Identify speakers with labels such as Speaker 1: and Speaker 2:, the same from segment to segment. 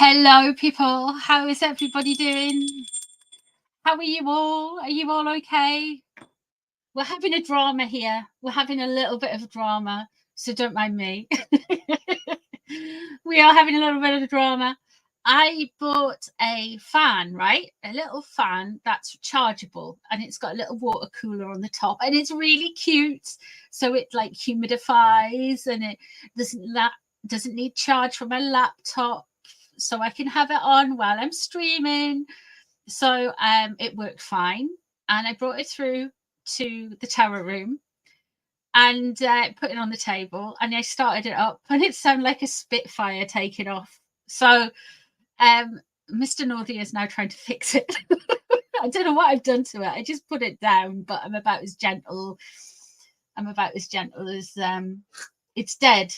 Speaker 1: Hello, people. How is everybody doing? How are you all? Are you all okay? We're having a drama here. We're having a little bit of a drama, so don't mind me. We are having a little bit of a drama. I bought a fan, right? A little fan that's chargeable, and it's got a little water cooler on the top, and it's really cute. So it like humidifies, and it doesn't need charge from my laptop, so I can have it on while I'm streaming. So it worked fine, and I brought it through to the tower room and put it on the table, and I started it up, and it sounded like a Spitfire taking off. So Mr. Northy is now trying to fix it. I don't know what I've done to it. I just put it down, but I'm about as gentle as it's dead.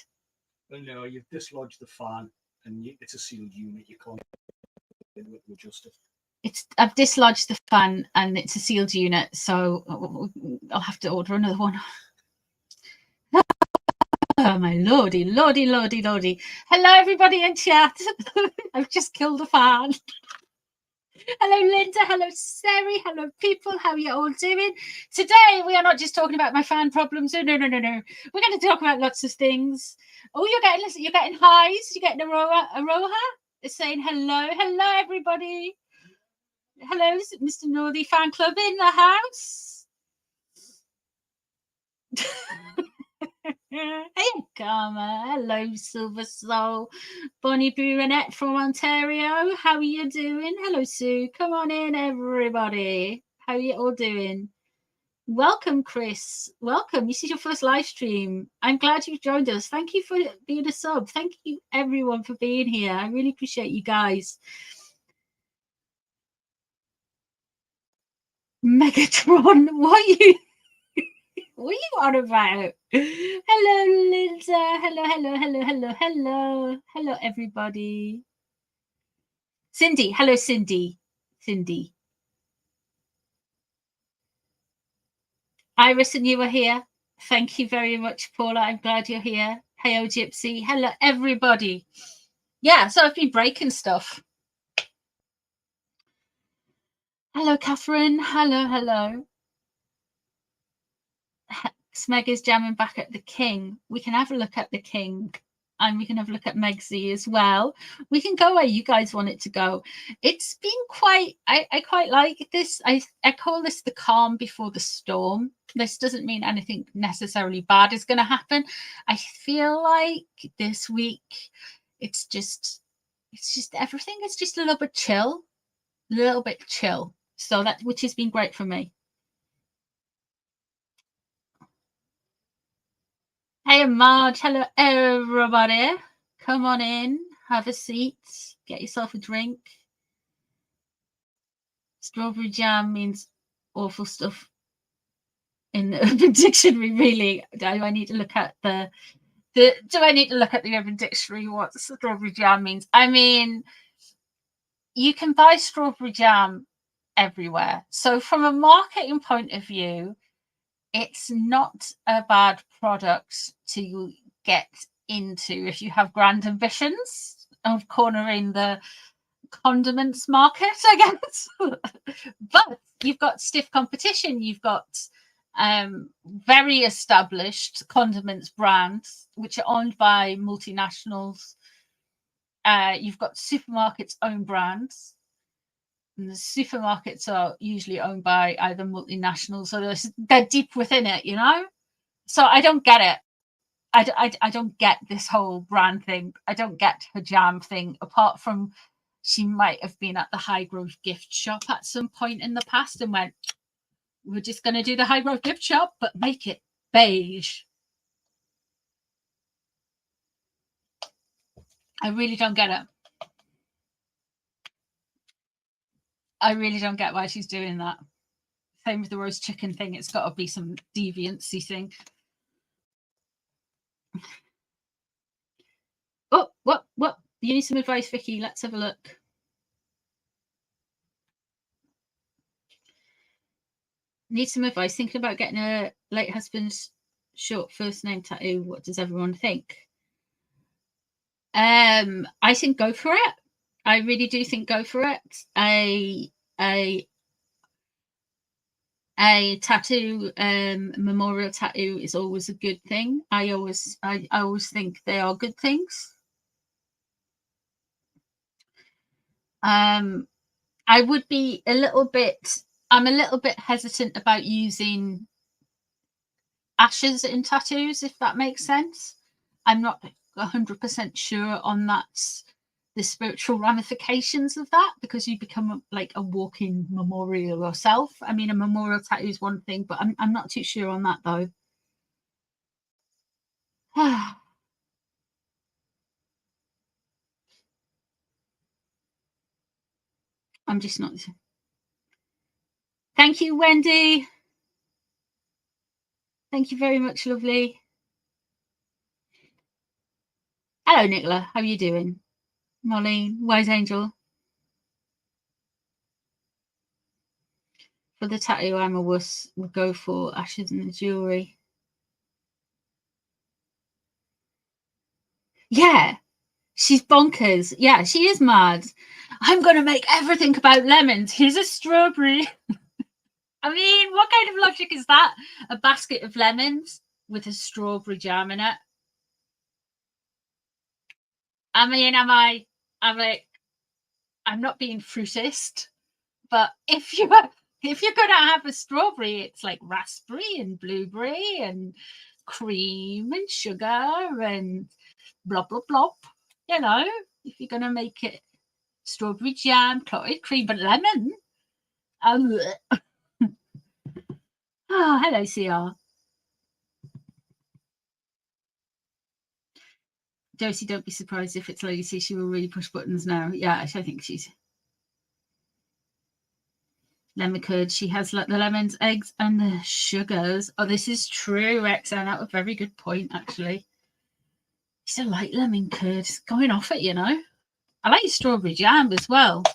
Speaker 2: Well, no, you've dislodged the fan, and it's a sealed unit. You can't adjust it.
Speaker 1: I've dislodged the fan, and it's a sealed unit, so I'll have to order another one. Oh my lordy. Hello, everybody in chat. I've just killed a fan. Hello, Linda. Hello, Sari. Hello, people. How are you all doing? Today, we are not just talking about my fan problems. No. We're going to talk about lots of things. Oh, you're getting highs. You're getting Aroha is saying hello. Hello, everybody. Hello, Mr. Northy fan club in the house. Hey, Karma. Hello, Silver Soul. Bonnie Brunette from Ontario. How are you doing? Hello, Sue. Come on in, everybody. How are you all doing? Welcome, Chris. Welcome. This is your first live stream. I'm glad you've joined us. Thank you for being a sub. Thank you, everyone, for being here. I really appreciate you guys. Megatron, what are you on about? Hello, Linda. Hello, everybody. Cindy. Hello, Cindy. Iris, and you are here. Thank you very much, Paula. I'm glad you're here. Hey, oh, Gypsy. Hello, everybody. Yeah, so I've been breaking stuff. Hello, Catherine. Hello. Smeg is jamming back at the King. We can have a look at the King, and we can have a look at Megsy as well. We can go where you guys want it to go. It's been quite, I quite like this. I call this the calm before the storm. This doesn't mean anything necessarily bad is going to happen. I feel like this week, it's just everything is just a little bit chill. So that, which has been great for me. Hey, Marge. Hello, everybody. Come on in. Have a seat. Get yourself a drink. Strawberry jam means awful stuff in the Urban Dictionary, really. Do I need to look at the Urban Dictionary what strawberry jam means? I mean, you can buy strawberry jam everywhere. So from a marketing point of view, it's not a bad product to get into if you have grand ambitions of cornering the condiments market, I guess. But you've got stiff competition. You've got very established condiments brands which are owned by multinationals. You've got supermarkets' own brands. And the supermarkets are usually owned by either multinationals or they're deep within it, you know? So I don't get it. I don't get this whole brand thing. I don't get her jam thing, apart from she might have been at the High Growth gift shop at some point in the past and went, we're just going to do the High Growth gift shop, but make it beige. I really don't get it. I really don't get why she's doing that. Same with the roast chicken thing. It's got to be some deviancy thing. Oh, what? You need some advice, Vicky. Let's have a look. Need some advice. Thinking about getting a late husband's short first name tattoo. What does everyone think? I think go for it. I really do think go for it. A tattoo, memorial tattoo is always a good thing. I always think they are good things. I would be I'm a little bit hesitant about using ashes in tattoos, if that makes sense. I'm not 100% sure on the spiritual ramifications of that, because you become like a walking memorial yourself. I mean, a memorial tattoo is one thing, but I'm not too sure on that though. I'm just not. Thank you, Wendy. Thank you very much, lovely. Hello, Nicola. How are you doing? Molly, Wise Angel. For the tattoo, I'm a wuss. We'll go for ashes and the jewelry. Yeah, she's bonkers. Yeah, she is mad. I'm going to make everything about lemons. Here's a strawberry. I mean, what kind of logic is that? A basket of lemons with a strawberry jam in it. I mean, I'm not being fruitist, but if you're gonna have a strawberry, it's like raspberry and blueberry and cream and sugar and blah blah blah. You know, if you're gonna make it strawberry jam, clotted cream, but lemon. Oh, hello, CR. Josie, don't be surprised if it's Lacey. She will really push buttons now. Yeah, I think she's lemon curd. She has like the lemons, eggs, and the sugars. Oh, this is true, Roxanne. That was a very good point, actually. It's a light lemon curd. It's going off it, you know. I like strawberry jam as well.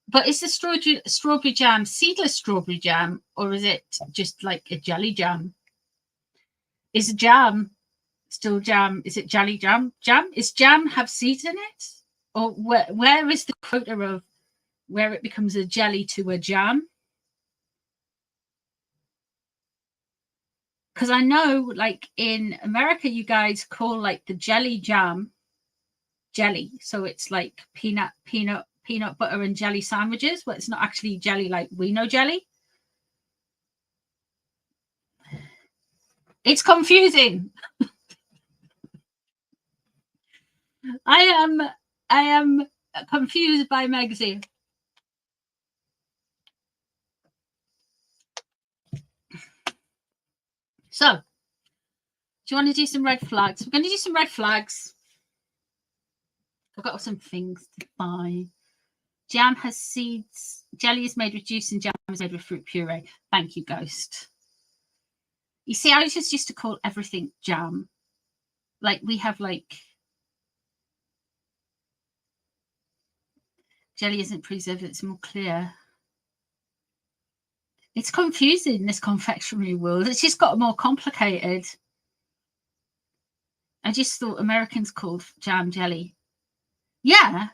Speaker 1: But is the strawberry jam seedless strawberry jam, or is it just like a jelly jam? Is a jam still jam? Is it jelly jam? Is jam have seeds in it? Or where is the quota of where it becomes a jelly to a jam? Because I know, like in America, you guys call like the jelly jam jelly, so it's like peanut butter and jelly sandwiches, but it's not actually jelly like we know jelly. It's confusing. I am confused by Megsy. So, do you want to do some red flags? We're going to do some red flags. I've got some things to buy. Jam has seeds. Jelly is made with juice and jam is made with fruit puree. Thank you, Ghost. You see, I just used to call everything jam. Like we have like jelly isn't preserved, it's more clear. It's confusing, this confectionery world. It's just got more complicated. I just thought Americans called jam jelly. Yeah.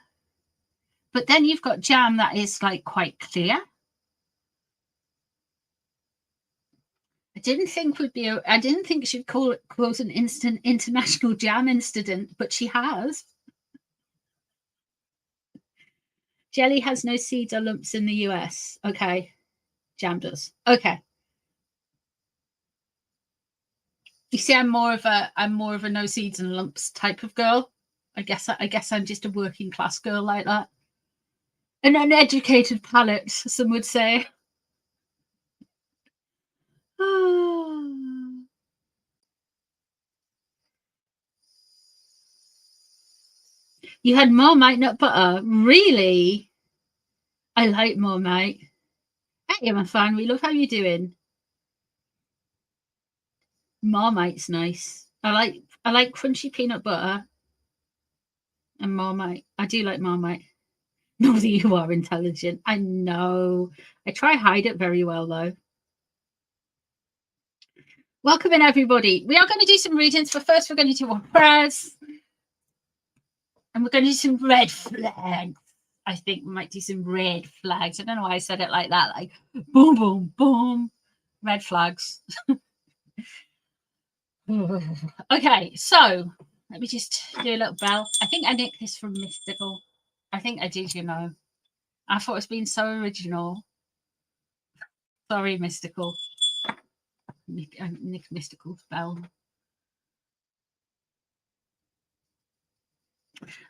Speaker 1: But then you've got jam that is like quite clear. I didn't think she'd call it an instant international jam incident, but she has. Jelly has no seeds or lumps in the US. Okay. Jam does. Okay. You see, I'm more of a no seeds and lumps type of girl. I guess I'm just a working class girl like that. An uneducated palate, some would say. You had Marmite nut butter? Really? I like Marmite. Hey, my fan, we love how you're doing. Marmite's nice. I like crunchy peanut butter and Marmite. I do like Marmite. Not that you are intelligent. I know. I try hide it very well though. Welcome in, everybody. We are going to do some readings, but first we're going to do our prayers. And we're going to do some red flags. I think we might do some red flags. I don't know why I said it like that. Like, boom, boom, boom. Red flags. Okay, so let me just do a little bell. I think I nicked this from Mystical. I think I did, you know. I thought it was being so original. Sorry, Mystical. Nick Mystical's bell.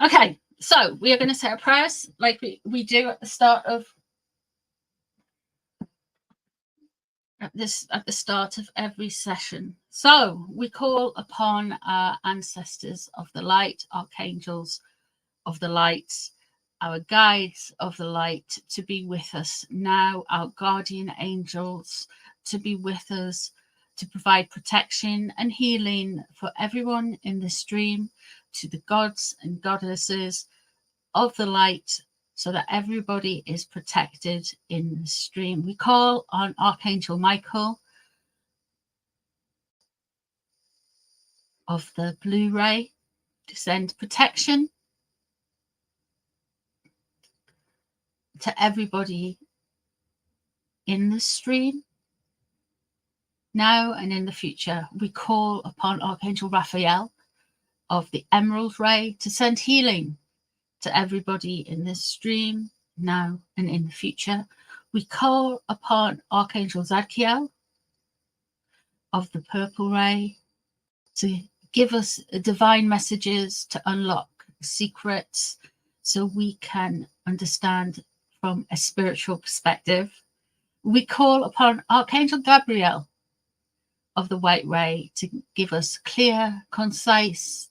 Speaker 1: Okay, so we are going to say our prayers like we do at the start of at the start of every session. So we call upon our ancestors of the light, archangels of the light, our guides of the light to be with us now, our guardian angels to be with us, to provide protection and healing for everyone in the stream, to the gods and goddesses of the light, so that everybody is protected in the stream. We call on Archangel Michael of the blue ray to send protection to everybody in the stream now and in the future. We call upon Archangel Raphael of the emerald ray to send healing to everybody in this stream now and in the future. We call upon Archangel Zadkiel of the purple ray to give us divine messages to unlock secrets so we can understand from a spiritual perspective. We call upon Archangel Gabriel of the white ray to give us clear, concise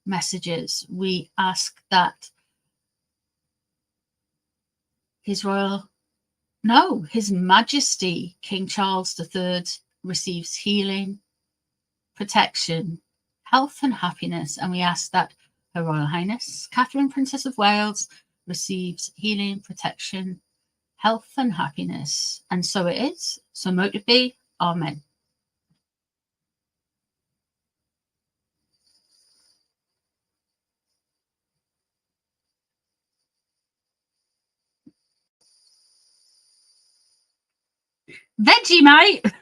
Speaker 1: messages. We ask that His Majesty King Charles III receives healing, protection, health and happiness, and we ask that Her Royal Highness Catherine Princess of Wales receives healing, protection, health and happiness. And so it is, so mote it be. Amen. Vegemite.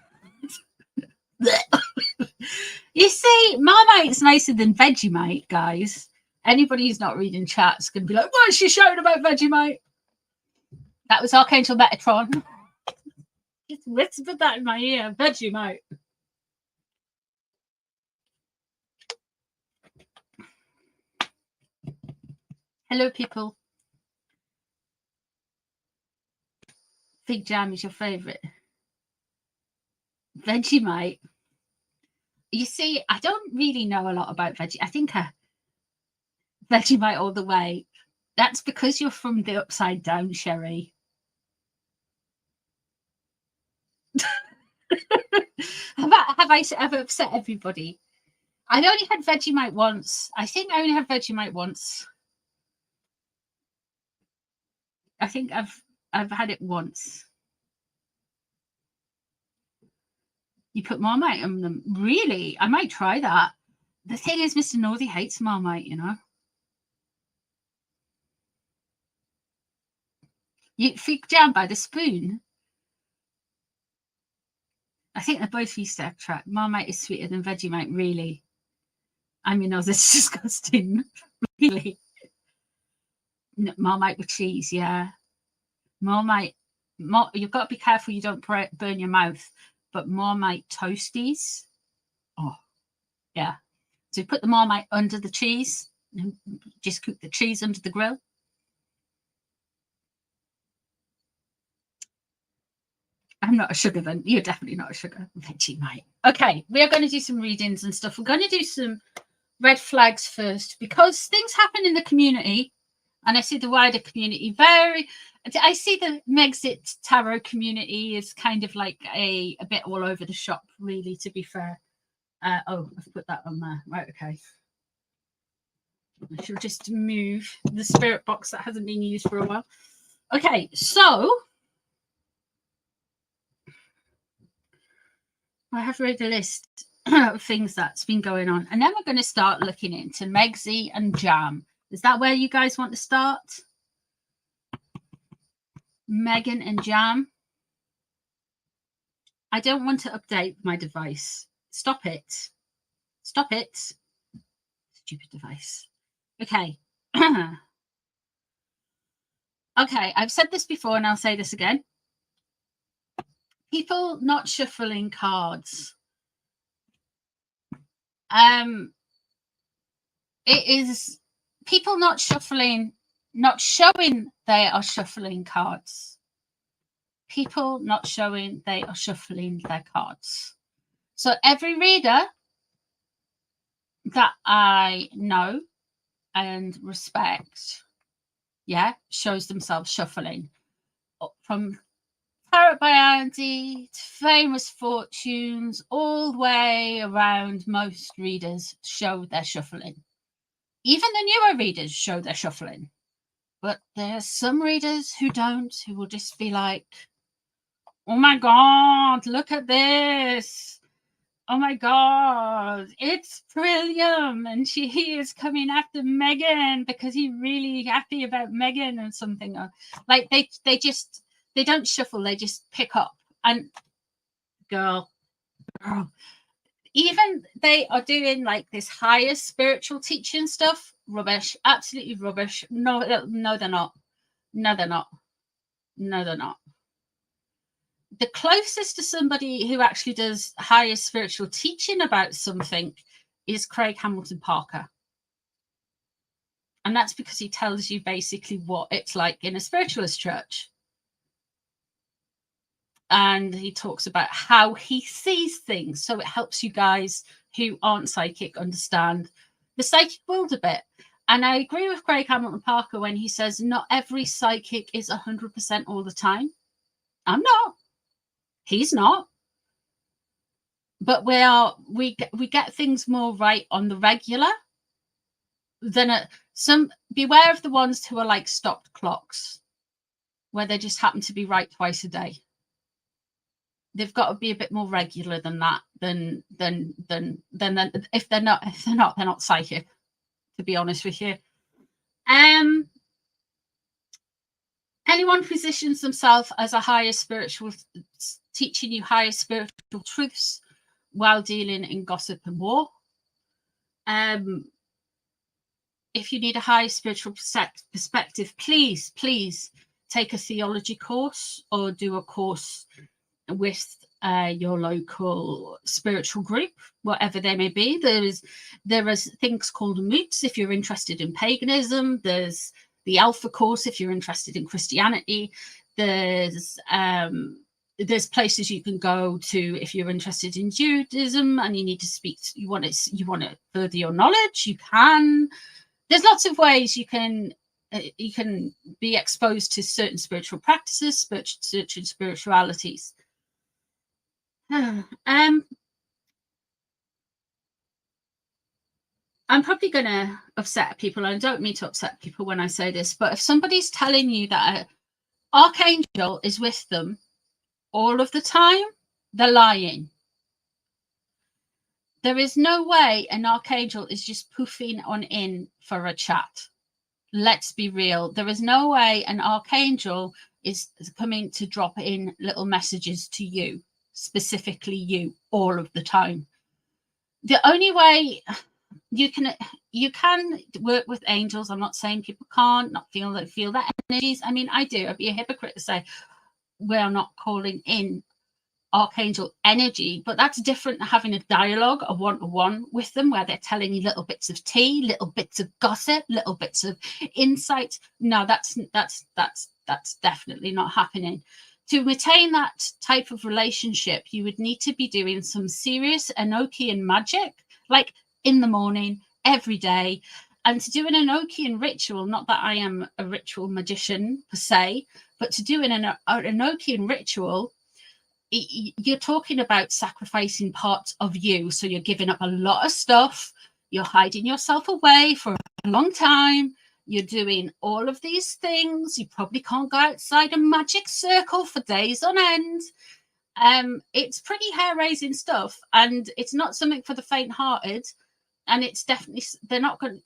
Speaker 1: You see, Marmite's nicer than Vegemite, guys. Anybody who's not reading chat's going to be like, what is she shouting about Vegemite? That was Archangel Metatron. Just whispered that in my ear. Vegemite. Hello, people. Fig jam is your favourite. Vegemite. You see, I don't really know a lot about Vegemite. I think Vegemite all the way. That's because you're from the upside down, Sherry. have I ever upset everybody? I only had Vegemite once. I think I only had Vegemite once. I think I've had it once. You put Marmite on them. Really? I might try that. The thing is, Mr. Northy hates Marmite, you know. You fig jam by the spoon. I think they're both used to extract. Marmite is sweeter than Vegemite, really. I mean, no, that's disgusting. Really. Marmite with cheese, yeah. Marmite, you've got to be careful you don't burn your mouth. But Marmite toasties, oh, yeah. So you put the Marmite under the cheese and just cook the cheese under the grill. I'm not a sugar then. You're definitely not a sugar. Vegemite. Okay, we are going to do some readings and stuff. We're going to do some red flags first because things happen in the community, and I see the wider community I see the Megxit tarot community is kind of like a bit all over the shop, really, to be fair. Oh, I've put that on there. Right, okay. I should just move the spirit box that hasn't been used for a while. Okay, so I have read the list. things that's been going on. And then we're going to start looking into Megsy and Jam. Is that where you guys want to start? Megan and Jam? I don't want to update my device. Stop it. Stop it. Stupid device. Okay. Okay, I've said this before and I'll say this again. People not shuffling cards. It is people not shuffling, not showing they are shuffling cards. People not showing they are shuffling their cards. So every reader that I know and respect, shows themselves shuffling. From Tarot by Andy to Famous Fortunes, all the way around, most readers show their shuffling. Even the newer readers show their shuffling. But there's some readers who don't, who will just be like, oh my God, look at this. Oh my God, it's Trillium. And he is coming after Megan because he's really happy about Megan or something. Like they don't shuffle, they just pick up. And girl, even they are doing like this higher spiritual teaching stuff. Rubbish, absolutely rubbish. No, they're not. No, they're not. No, they're not. The closest to somebody who actually does higher spiritual teaching about something is Craig Hamilton Parker. And that's because he tells you basically what it's like in a spiritualist church. And he talks about how he sees things. So it helps you guys who aren't psychic understand the psychic world a bit. And I agree with Craig Hamilton Parker when he says not every psychic is 100% all the time. I'm not. He's not. But we get things more right on the regular than beware of the ones who are like stopped clocks, where they just happen to be right twice a day. They've got to be a bit more regular than that. Than if they're not psychic, to be honest with you. Anyone positions themselves as a higher spiritual, teaching you higher spiritual truths while dealing in gossip and war. If you need a higher spiritual perspective, please take a theology course or do a course with your local spiritual group, whatever they may be. There is things called moots if you're interested in paganism. There's the Alpha course if you're interested in Christianity. There's places you can go to if you're interested in Judaism and you need to speak. You want to further your knowledge. You can. There's lots of ways you can be exposed to certain spiritual practices, certain spiritualities. I'm probably going to upset people. I don't mean to upset people when I say this, but if somebody's telling you that an archangel is with them all of the time, they're lying. There is no way an archangel is just poofing on in for a chat. Let's be real. There is no way an archangel is coming to drop in little messages to you, specifically you, all of the time. The only way you can work with angels, I'm not saying people can't not feel that energies. I mean, I do. I'd be a hypocrite to say we're not calling in archangel energy, but that's different than having a dialogue, a one-to-one with them where they're telling you little bits of tea, little bits of gossip, little bits of insight. No, that's definitely not happening. To retain that type of relationship, you would need to be doing some serious Enochian magic, like in the morning, every day. And to do an Enochian ritual, not that I am a ritual magician per se, but to do an Enochian ritual, you're talking about sacrificing parts of you. So you're giving up a lot of stuff. You're hiding yourself away for a long time. You're doing all of these things. You probably can't go outside a magic circle for days on end. It's pretty hair-raising stuff, and it's not something for the faint-hearted. And it's definitely, they're not going.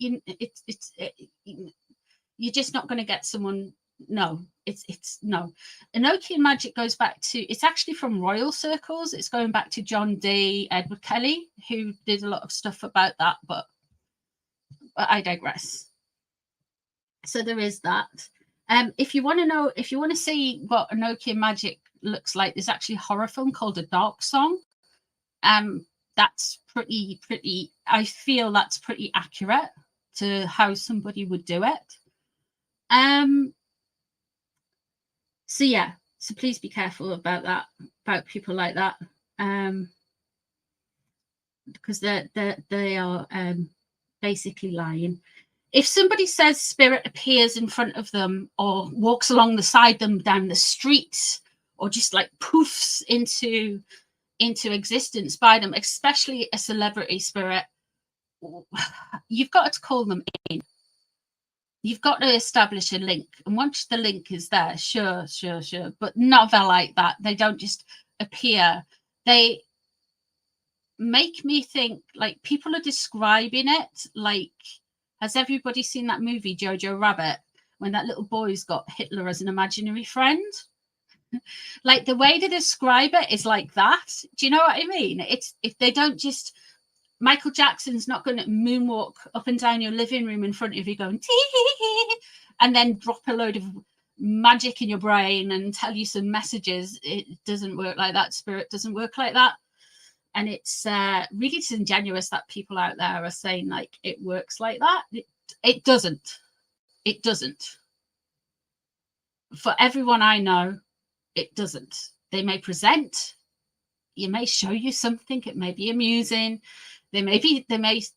Speaker 1: You're just not going to get someone. No, it's no. Enochian magic goes back to, it's actually from royal circles. It's going back to John Dee, Edward Kelly, who did a lot of stuff about that. But I digress. So there is that. If you want to know, if you want to see what Enochian magic looks like, there's actually a horror film called A Dark Song. That's pretty. I feel that's pretty accurate to how somebody would do it. So yeah, so please be careful about that, about people like that, because they are basically lying. If somebody says spirit appears in front of them or walks along the side of them down the street, or just like poofs into existence by them, especially a celebrity spirit, you've got to call them in. You've got to establish a link, and once the link is there, sure, but never like that. They don't just appear. They make me think, like, people are describing it like, has everybody seen that movie Jojo Rabbit, when that little boy's got Hitler as an imaginary friend? Like, the way to describe it is like that. Do you know what I mean? It's, if they don't just, Michael Jackson's not going to moonwalk up and down your living room in front of you going tee, and then drop a load of magic in your brain and tell you some messages. It doesn't work like that. Spirit doesn't work like that. And it's really disingenuous that people out there are saying like it works like that. It doesn't. It doesn't. For everyone I know, it doesn't. They may present, you may show you something, it may be amusing, they may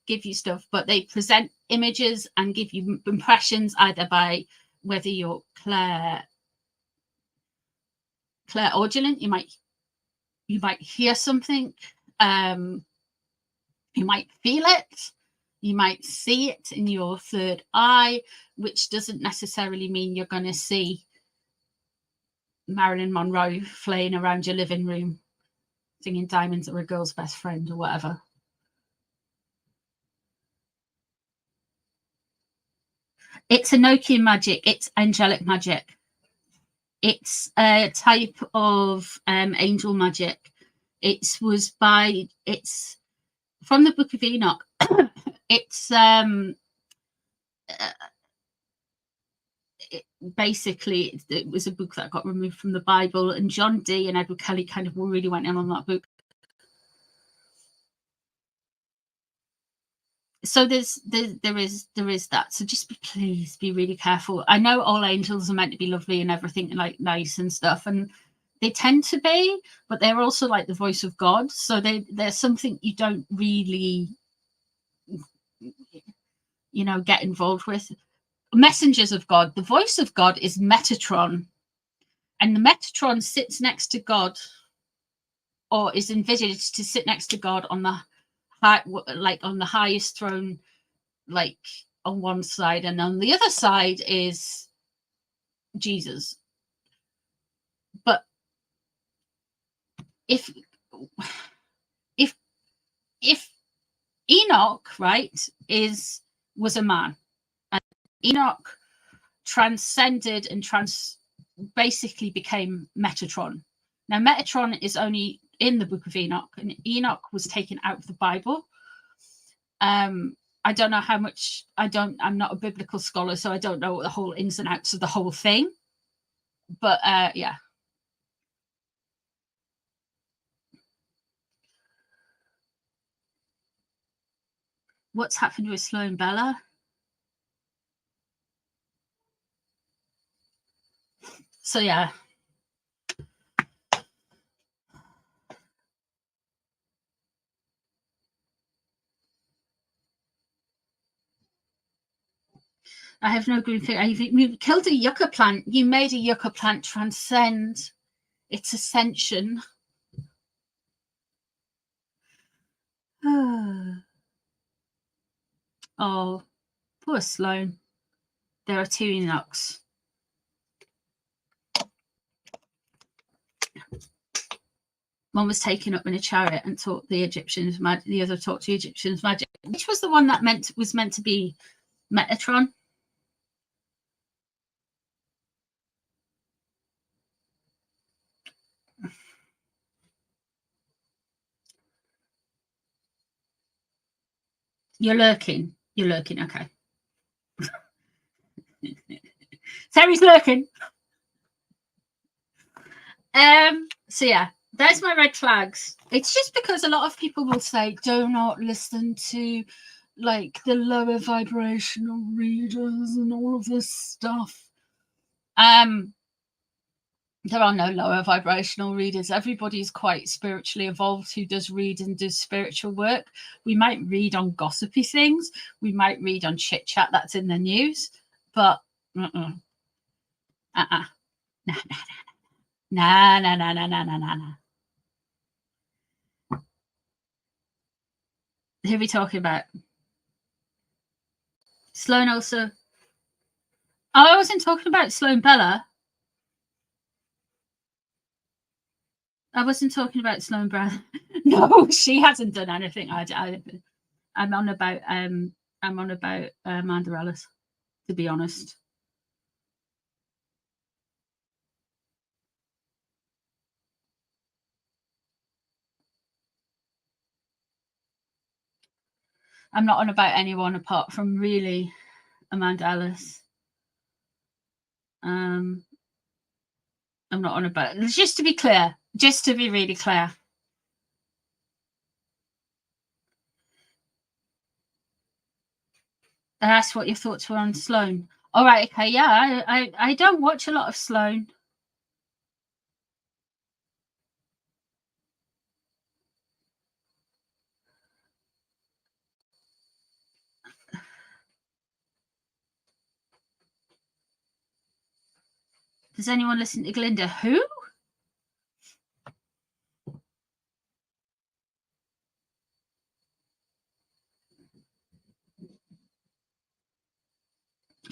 Speaker 1: give you stuff, but they present images and give you impressions either by whether you're clairaudient, you might hear something, you might feel it, you might see it in your third eye, which doesn't necessarily mean you're going to see Marilyn Monroe flaying around your living room singing Diamonds Are a Girl's Best Friend or whatever. It's Enochian magic. It's angelic magic. It's a type of angel magic. It's from the Book of Enoch. Basically, it was a book that got removed from the Bible, and John Dee and Edward Kelly kind of really went in on that book. So there is that. So just please be really careful. I know all angels are meant to be lovely and everything, and like nice and stuff, and they tend to be, but they're also like the voice of God. So they're something you don't really, get involved with. Messengers of God. The voice of God is Metatron, and the Metatron sits next to God, or is envisaged to sit next to God on the highest throne, like on one side, and on the other side is Jesus. But if Enoch, right, was a man, and Enoch transcended and basically became Metatron. Now Metatron is only in the Book of Enoch, and Enoch was taken out of the Bible. I don't know how much, I'm not a biblical scholar, so I don't know the whole ins and outs of the whole thing. But yeah. What's happened with Sloan Bella? So yeah. I have no green thing. You killed a yucca plant. You made a yucca plant transcend its ascension. Oh, poor Sloan. There are 2 Enochs. One was taken up in a chariot and taught the Egyptians magic. The other taught the Egyptians magic. Which was the one that was meant to be Metatron? You're lurking. You're lurking. Okay. Terry's lurking. So yeah, there's my red flags. It's just because a lot of people will say, do not listen to like the lower vibrational readers and all of this stuff. There are no lower vibrational readers. Everybody's quite spiritually evolved who does read and does spiritual work. We might read on gossipy things. We might read on chit chat that's in the news, but nah. Who are we talking about? Sloan also. Oh, I wasn't talking about Sloan Bella. I wasn't talking about Sloan Bella. No, she hasn't done anything. I'm on about Amanda Ellis, to be honest. I'm not on about anyone apart from really Amanda Ellis. I'm not on about, just to be clear, just to be really clear. I asked what your thoughts were on Sloan. All right, okay, yeah, I don't watch a lot of Sloan. Does anyone listen to Glinda? Who?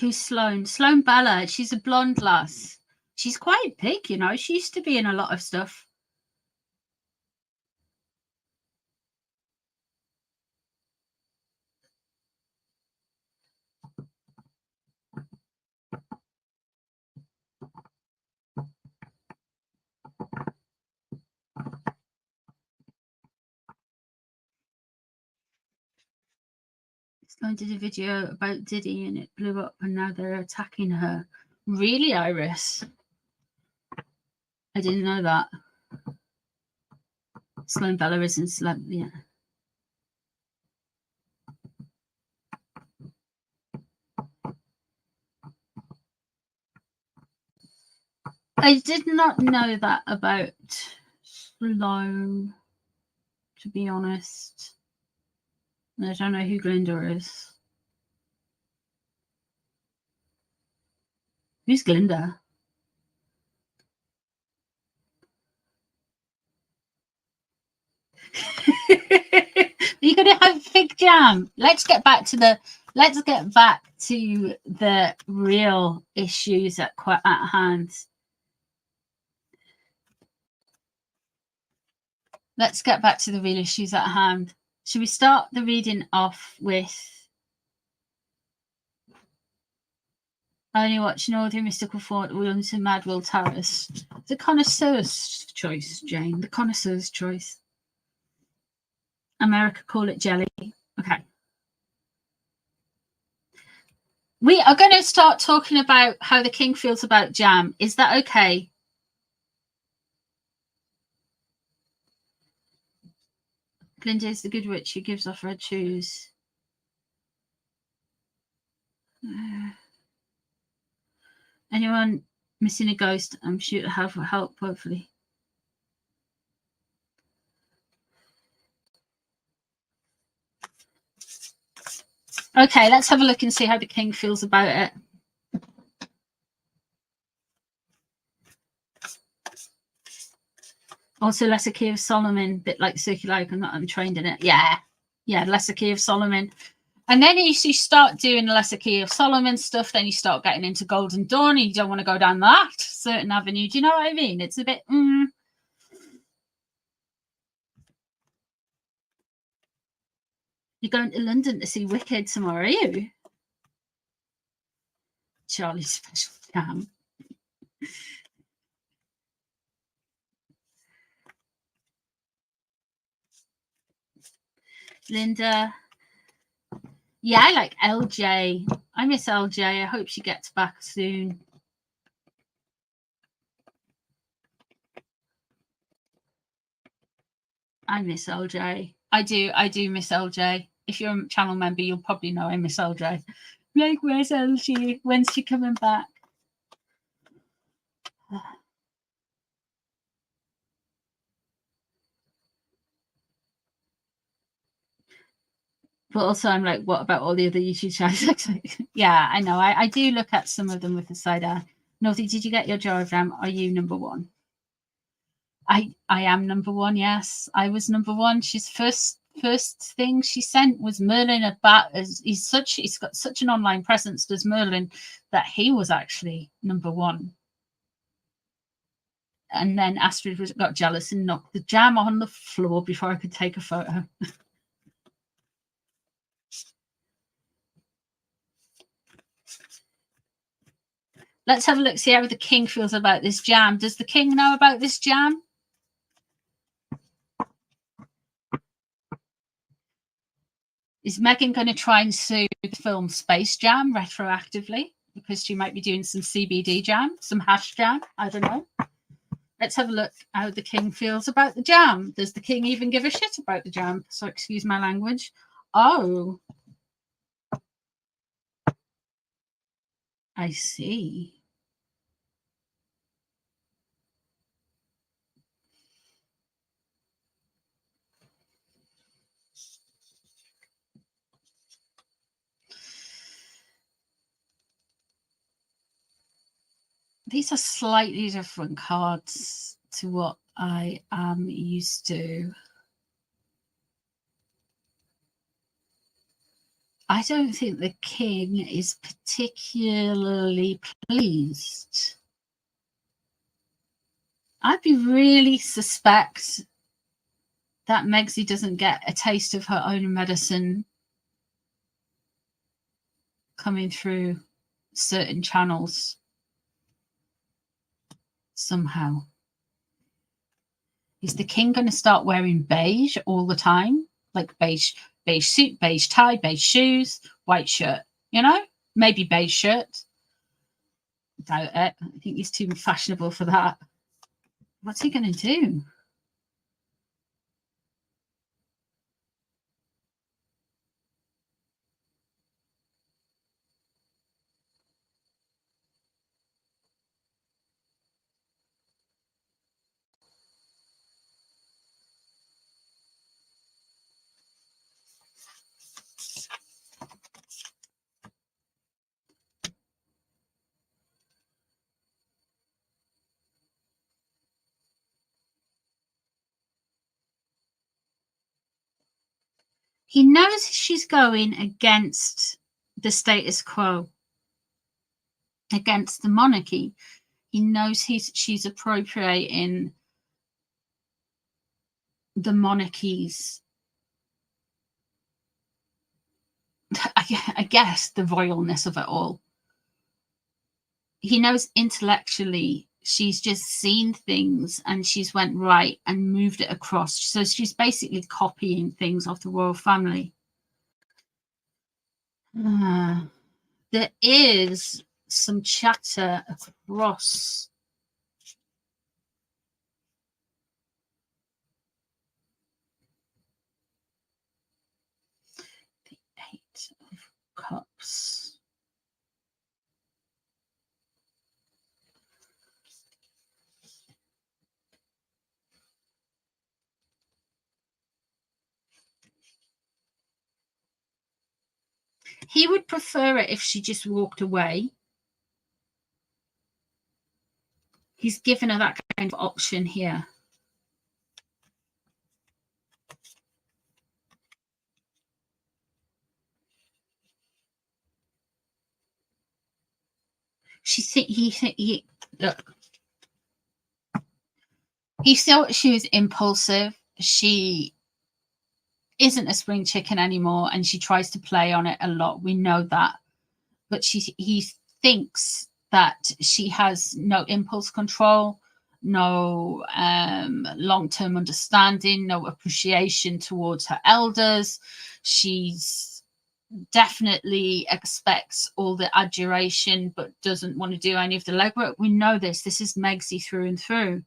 Speaker 1: Who's Sloan? Sloan Bella. She's a blonde lass. She's quite big, you know. She used to be in a lot of stuff. Sloan did a video about Diddy and it blew up and now they're attacking her. Really, Iris? I didn't know that. Sloan Bella isn't Sloan, yeah. I did not know that about Sloan, to be honest. I don't know who Glinda is. Who's Glinda? You're gonna have fig jam. Let's get back to the real issues at hand. Let's get back to the real issues at hand. Should we start the reading off with I only watch an audio mystical thought Williams and Mad Will Terrace. The connoisseur's choice, Jane. The connoisseur's choice. America call it jelly. Okay. We are going to start talking about how the king feels about jam. Is that okay? Glinda is the good witch who gives off red shoes. Anyone missing a ghost? I'm sure to have help, hopefully. Okay, let's have a look and see how the king feels about it. Also, Lesser Key of Solomon, bit like Circular Icon, I'm trained in it. Yeah, Lesser Key of Solomon. And then you start doing the Lesser Key of Solomon stuff, then you start getting into Golden Dawn, and you don't want to go down that certain avenue. Do you know what I mean? It's a bit... You're going to London to see Wicked tomorrow, are you? Charlie's special jam. Linda. Yeah, I like LJ. I miss LJ. I hope she gets back soon. I miss LJ. I do miss LJ. If you're a channel member, you'll probably know I miss LJ. Like, where's LJ? When's she coming back? But also, I'm like, what about all the other YouTube channels? Yeah, I know. I do look at some of them with the side eye. Naughty, did you get your jar of jam? Are you number one? I am number one. Yes, I was number one. She's first thing she sent was Merlin about. He's got such an online presence, does Merlin, that he was actually number one. And then Astrid got jealous and knocked the jam on the floor before I could take a photo. Let's have a look, see how the king feels about this jam. Does the king know about this jam? Is Megan going to try and sue the film Space Jam retroactively? Because she might be doing some CBD jam, some hash jam. I don't know. Let's have a look how the king feels about the jam. Does the king even give a shit about the jam? So excuse my language. Oh. I see. These are slightly different cards to what I am used to. I don't think the king is particularly pleased. I'd be really suspect that Megsy doesn't get a taste of her own medicine coming through certain channels somehow. Is the king going to start wearing beige all the time? Like beige suit, beige tie, beige shoes, white shirt, you know? Maybe beige shirt. Doubt it. I think he's too fashionable for that. What's he going to do? He knows she's going against the status quo, against the monarchy. He knows she's appropriating the monarchy's, I guess, the royalness of it all. He knows intellectually she's just seen things and she's went right and moved it across. So she's basically copying things off the royal family. There is some chatter across the 8 of Cups. He would prefer it if she just walked away. He's given her that kind of option here. He look. He thought she was impulsive. She isn't a spring chicken anymore, and she tries to play on it a lot. We know that. But he thinks that she has no impulse control, no long-term understanding, no appreciation towards her elders. She's definitely expects all the adjuration, but doesn't want to do any of the legwork. We know this. This is Megsy through and through.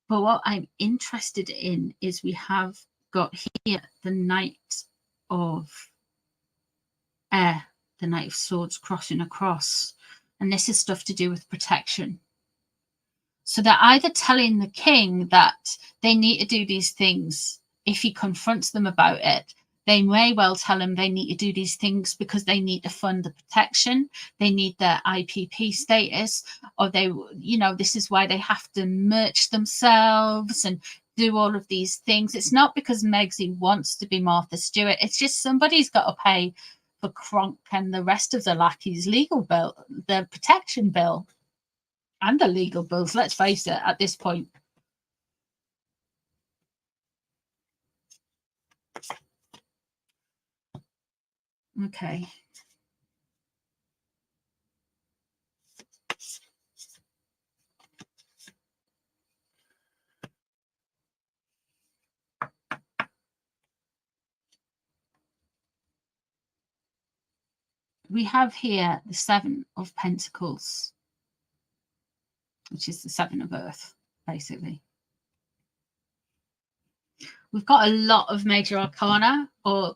Speaker 1: But what I'm interested in is we have got here the Knight of Air, the Knight of Swords crossing across. And this is stuff to do with protection. So they're either telling the king that they need to do these things. If he confronts them about it, they may well tell him they need to do these things because they need to fund the protection. They need their IPP status, or they, you know, this is why they have to merch themselves and do all of these things. It's not because Megsy wants to be Martha Stewart. It's just somebody's got to pay for Kronk and the rest of the lackeys' legal bill, the protection bill, and the legal bills. Let's face it, at this point. Okay. We have here the Seven of Pentacles, which is the Seven of Earth, basically. We've got a lot of major arcana, or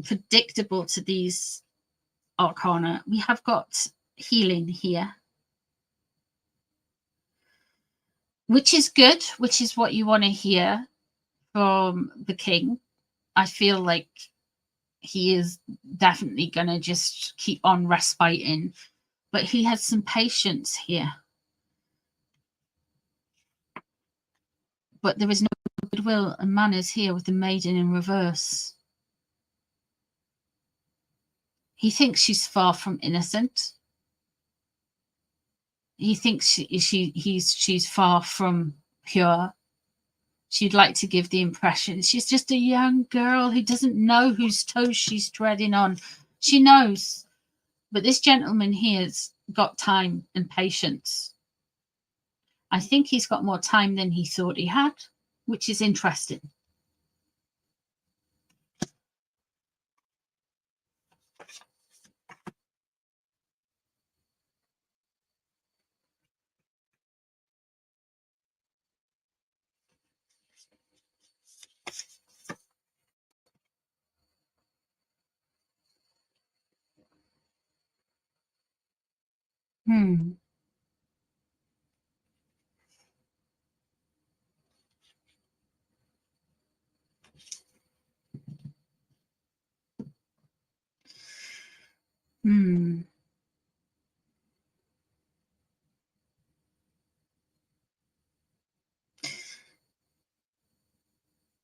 Speaker 1: predictable to these arcana. We have got healing here, which is good, which is what you want to hear from the king. I feel like he is definitely going to just keep on respiting, but he has some patience here. But there is no goodwill and manners here with the maiden in reverse. He thinks she's far from innocent. He thinks she's far from pure. She'd like to give the impression she's just a young girl who doesn't know whose toes she's treading on. She knows. But this gentleman here's got time and patience. I think he's got more time than he thought he had, which is interesting.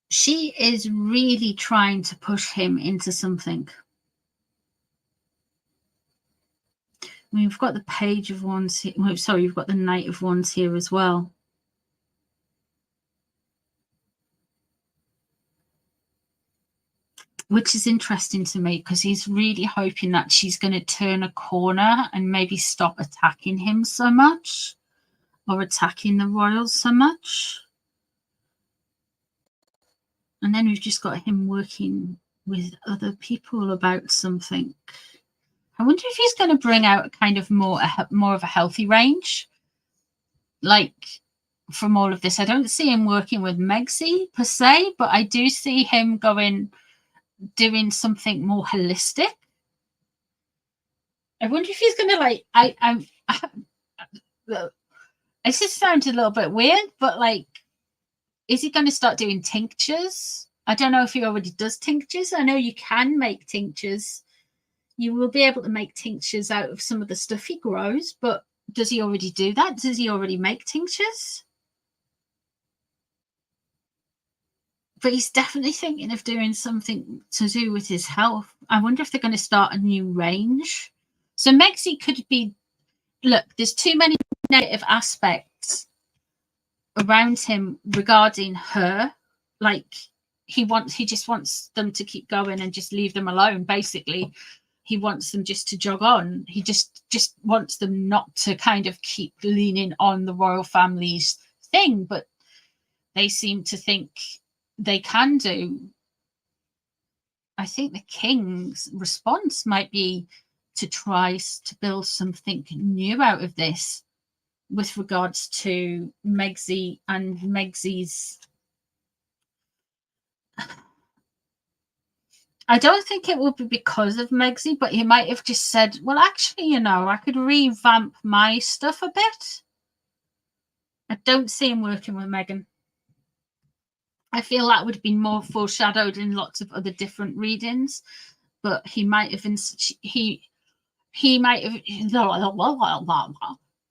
Speaker 1: She is really trying to push him into something. We've got the Page of Wands here. Oh, sorry, you've got the Knight of Wands here as well. Which is interesting to me because he's really hoping that she's going to turn a corner and maybe stop attacking him so much, or attacking the royals so much. And then we've just got him working with other people about something. I wonder if he's going to bring out kind of more of a healthy range. Like, from all of this, I don't see him working with Megsy per se, but I do see him doing something more holistic. I wonder if he's going to it just sounds a little bit weird, but like, is he going to start doing tinctures? I don't know if he already does tinctures. I know you can make tinctures. You will be able to make tinctures out of some of the stuff he grows, but does he already do that? Does he already make tinctures? But he's definitely thinking of doing something to do with his health. I wonder if they're going to start a new range. So Megsy could be, look, there's too many negative aspects around him regarding her. Like, he just wants them to keep going and just leave them alone. Basically, he wants them just to jog on. He just wants them not to kind of keep leaning on the royal family's thing, but they seem to think they can do. I think the king's response might be to try to build something new out of this with regards to Megxi and Megxi's. I don't think it would be because of Megxi, but he might have just said, well, actually, you know, I could revamp my stuff a bit. I don't see him working with Meghan. I feel that would have been more foreshadowed in lots of other different readings, but he might have he might have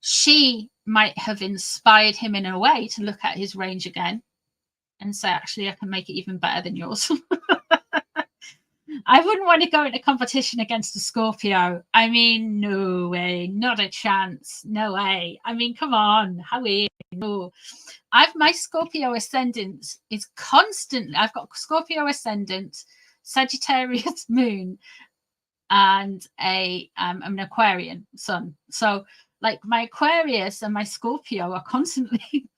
Speaker 1: she might have inspired him in a way to look at his range again and say, actually, I can make it even better than yours. I wouldn't want to go into competition against a Scorpio. I mean, no way, not a chance. No way. I mean, come on, how is no? My Scorpio ascendant is constantly. I've got Scorpio ascendant, Sagittarius moon, and an Aquarian sun. So, like, my Aquarius and my Scorpio are constantly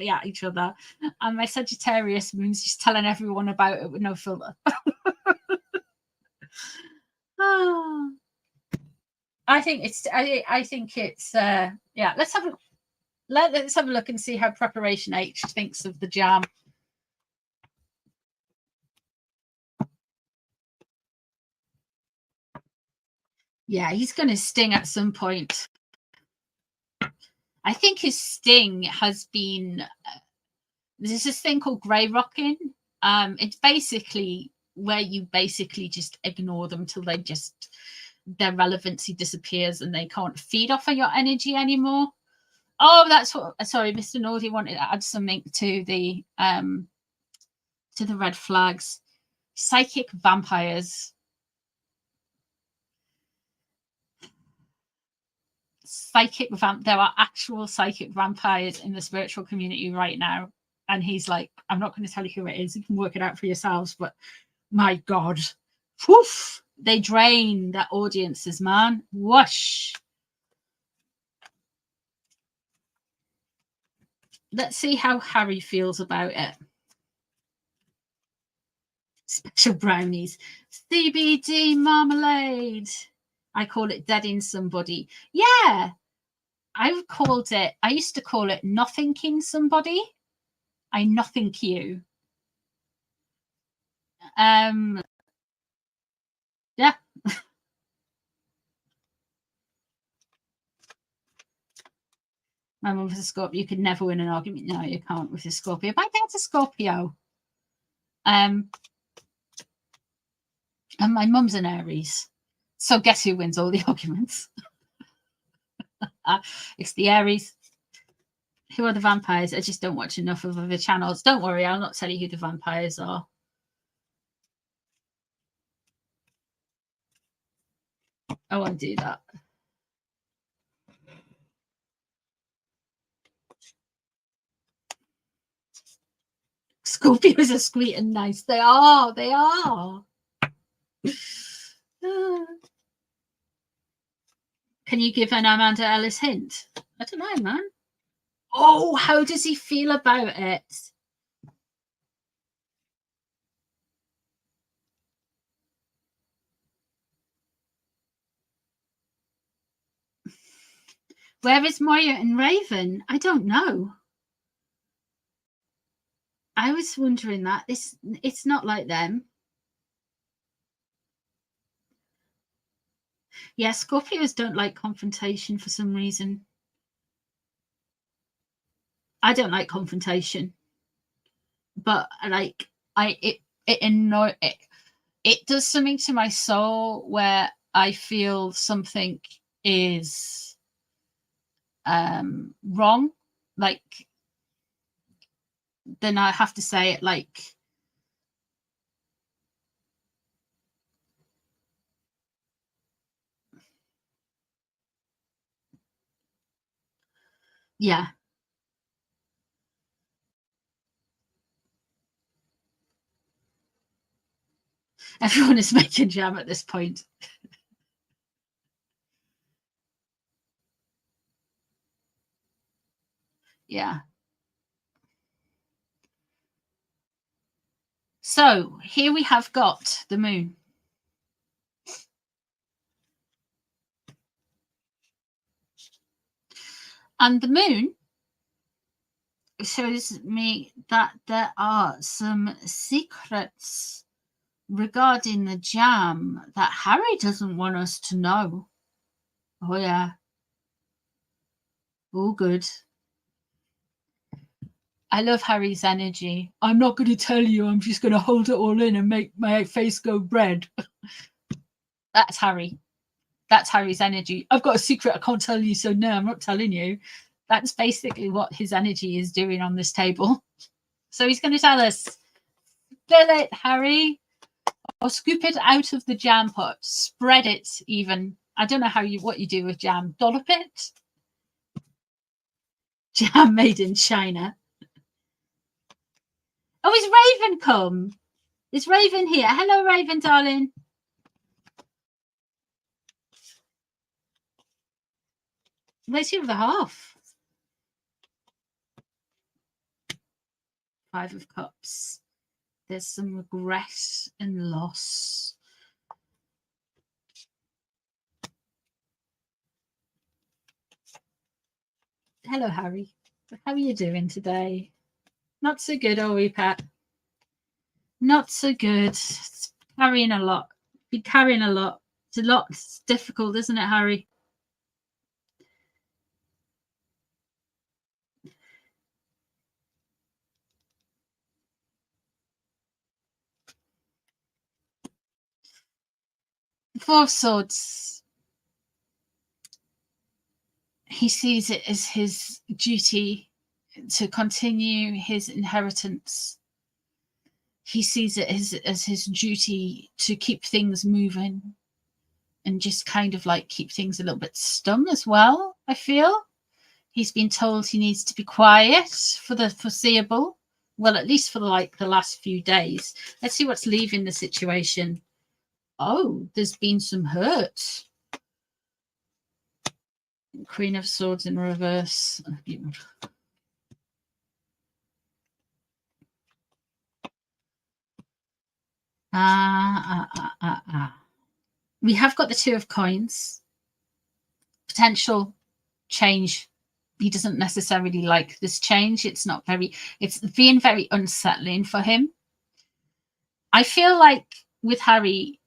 Speaker 1: at each other, and my Sagittarius moon's just telling everyone about it with no filter. I think it's yeah. Let's have a look and see how Preparation H thinks of the jam. Yeah, he's going to sting at some point. I think his sting has been there's this thing called grey rocking. It's basically where you basically just ignore them till their relevancy disappears and they can't feed off of your energy anymore. Oh, that's what. Sorry, Mr. Nordy wanted to add something to the red flags. Psychic vampires. There are actual psychic vampires in the spiritual community right now, and he's like, I'm not going to tell you who it is. You can work it out for yourselves. But my God, woof! They drain their audiences, man. Whoosh. Let's see how Harry feels about it. Special brownies, CBD marmalade. I call it deading somebody. Yeah, I used to call it nothinging somebody. I nothink you. Yeah. My mum was a Scorpio. You could never win an argument. No, you can't with a Scorpio. My dad's a Scorpio. And my mum's an Aries. So guess who wins all the arguments? It's the Aries. Who are the vampires? I just don't watch enough of other channels. Don't worry, I'll not tell you who the vampires are. I won't do that. Scorpios are sweet and nice. They are. They are. Can you give an Amanda Ellis hint? I don't know, man. Oh, how does he feel about it? Where is Moya and Raven? I don't know. I was wondering that. It's not like them. Yeah, Scorpios don't like confrontation for some reason. I don't like confrontation, but like it does something to my soul where I feel something is wrong. Like, then I have to say it like, yeah. Everyone is making jam at this point. Yeah. So here we have got the moon. And the moon shows me that there are some secrets regarding the jam that Harry doesn't want us to know. Oh, yeah. All good. I love Harry's energy. I'm not going to tell you. I'm just going to hold it all in and make my face go red. That's Harry. That's Harry's energy. I've got a secret I can't tell you, so no, I'm not telling you. That's basically what his energy is doing on this table. So he's going to tell us, spill it, Harry, or scoop it out of the jam pot. Spread it even. I don't know what you do with jam. Dollop it. Jam made in China. Oh, is Raven come? Is Raven here? Hello, Raven, darling. Where's your other half? 5 of Cups. There's some regret and loss. Hello, Harry. How are you doing today? Not so good, are we, Pat? Not so good. Carrying a lot. Be carrying a lot. It's difficult, isn't it, Harry? The 4 of Swords. He sees it as his duty to continue his inheritance. He sees it as his duty to keep things moving and just kind of like keep things a little bit stum as well, I feel. He's been told he needs to be quiet for the foreseeable. Well, at least for the last few days. Let's see what's leaving the situation. Oh, there's been some hurt. Queen of Swords in reverse. We have got the 2 of Coins. Potential change. He doesn't necessarily like this change. It's being very unsettling for him. I feel like with Harry,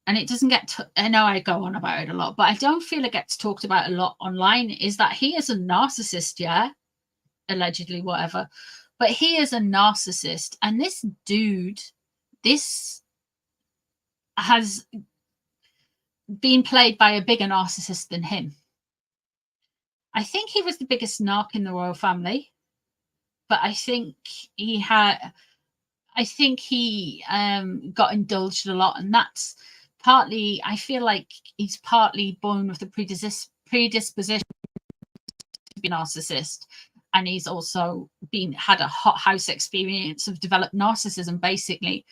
Speaker 1: and it doesn't get I know I go on about it a lot, but I don't feel it gets talked about a lot online, is that he is a narcissist, yeah? Allegedly, whatever. But he is a narcissist. And this dude, this has been played by a bigger narcissist than him. I think he was the biggest narc in the royal family. But I think he got indulged a lot, and that's partly, I feel like he's partly born with the predisposition to be a narcissist, and he's also had a hothouse experience of developed narcissism, basically.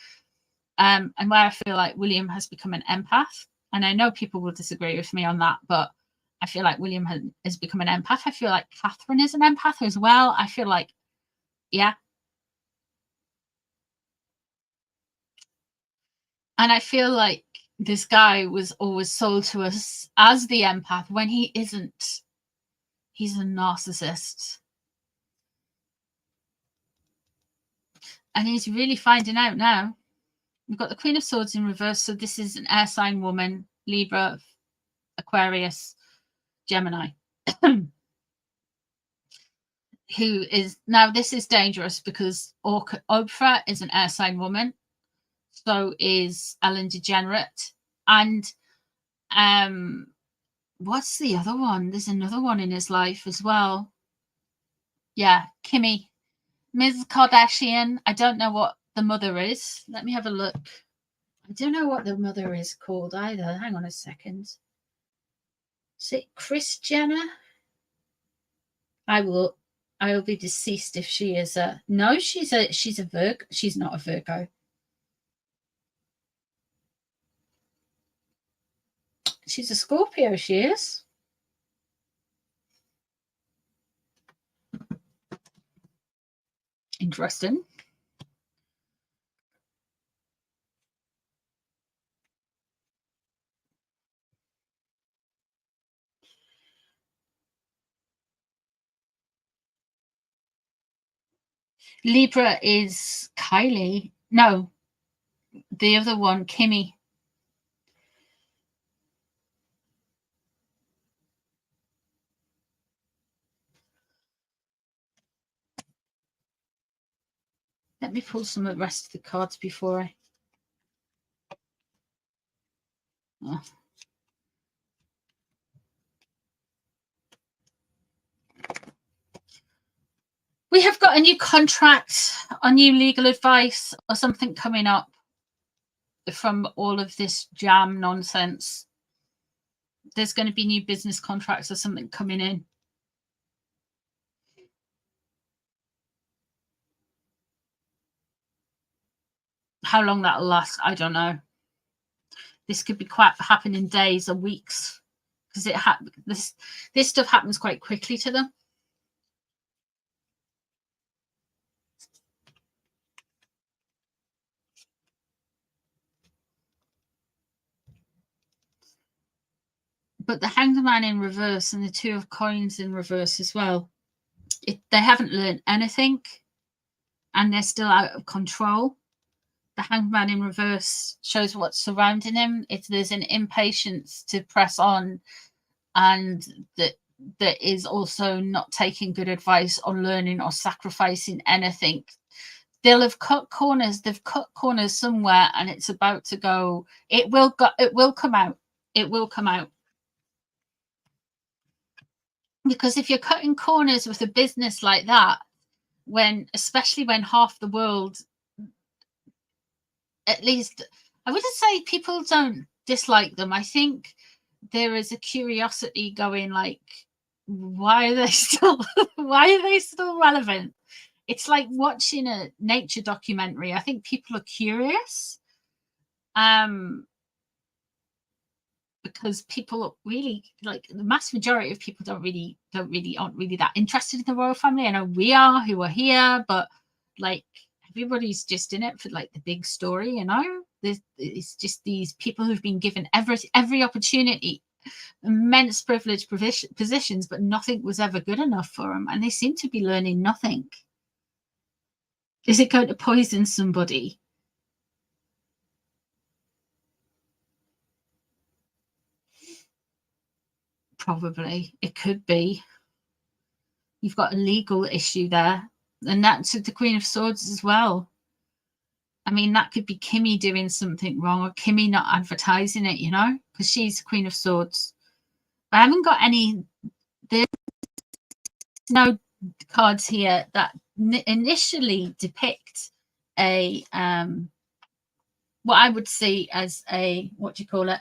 Speaker 1: And where I feel like William has become an empath, and I know people will disagree with me on that, but I feel like William has become an empath. I feel like Catherine is an empath as well. I feel like, yeah. And I feel like this guy was always sold to us as the empath when he isn't. He's a narcissist. And he's really finding out now. We've got the Queen of Swords in reverse. So this is an air sign woman, Libra, Aquarius, Gemini. Who is, now this is dangerous because Oprah is an air sign woman. So is Ellen DeGenerate. And what's the other one? There's another one in his life as well. Yeah, Kimmy. Ms. Kardashian. I don't know what the mother is. Let me have a look. I don't know what the mother is called either. Hang on a second. Is it Kris Jenner? I will be deceased if she is a... No, she's a Virgo. She's not a Virgo. She's a Scorpio, she is. Interesting. Libra is Kylie. No, the other one, Kimmy. Let me pull some of the rest of the cards before I... Oh. We have got a new contract, a new legal advice, or something coming up from all of this jam nonsense. There's going to be new business contracts or something coming in. How long that'll last, I don't know. This could be quite happen in days or weeks, because this stuff happens quite quickly to them. But the Hanged Man in reverse and the Two of Coins in reverse as well. They haven't learned anything, and they're still out of control. The Hanged Man in reverse shows what's surrounding him. There's an impatience to press on, and that is also not taking good advice or learning or sacrificing anything. They'll have cut corners. They've cut corners somewhere, and it's about to go. It will come out. It will come out. Because if you're cutting corners with a business like that, especially when half the world, at least, I wouldn't say people don't dislike them. I think there is a curiosity going, like, why are they still relevant? It's like watching a nature documentary. I think people are curious. Because people really, like, the mass majority of people aren't really that interested in the royal family. I know we are, who are here, but like everybody's just in it for like the big story, you know. It's just these people who've been given every opportunity, immense privileged positions, but nothing was ever good enough for them, and they seem to be learning nothing. Is it going to poison somebody? Probably. It could be. You've got a legal issue there, and that's the Queen of Swords as well. I mean, that could be Kimmy doing something wrong, or Kimmy not advertising it, you know, because she's the Queen of Swords. But I haven't got any. There's no cards here that initially depict a what I would see as a what you call it.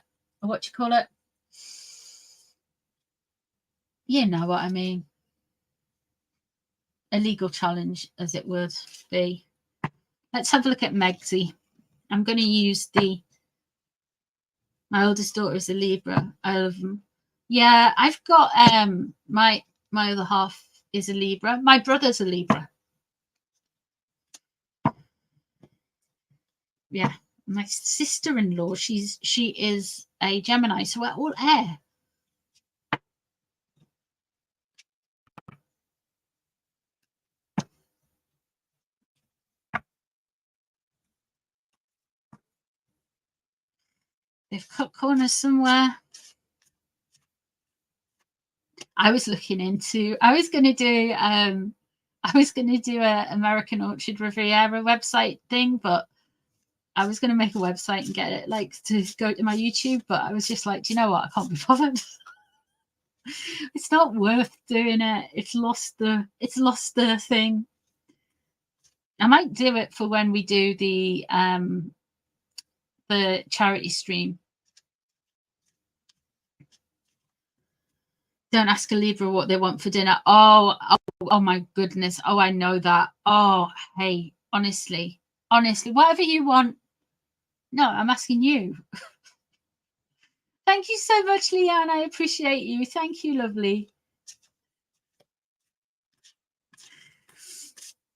Speaker 1: You know what I mean. A legal challenge, as it would be. Let's have a look at Megsy. I'm going to use my oldest daughter is a Libra. I love them. Yeah, I've got my other half is a Libra. My brother's a Libra. Yeah, my sister-in-law, she is a Gemini, so we're all air. They've cut corners somewhere. I was going to do a American Orchid Riviera website thing, but I was going to make a website and get it like to go to my YouTube, but I was just like, do you know what? I can't be bothered. It's not worth doing it. It's lost the thing. I might do it for when we do the charity stream. Don't ask a Libra what they want for dinner. Oh my goodness. Oh, I know that. Oh, hey, honestly, whatever you want. No, I'm asking you. Thank you so much, Leanne. I appreciate you. Thank you, lovely.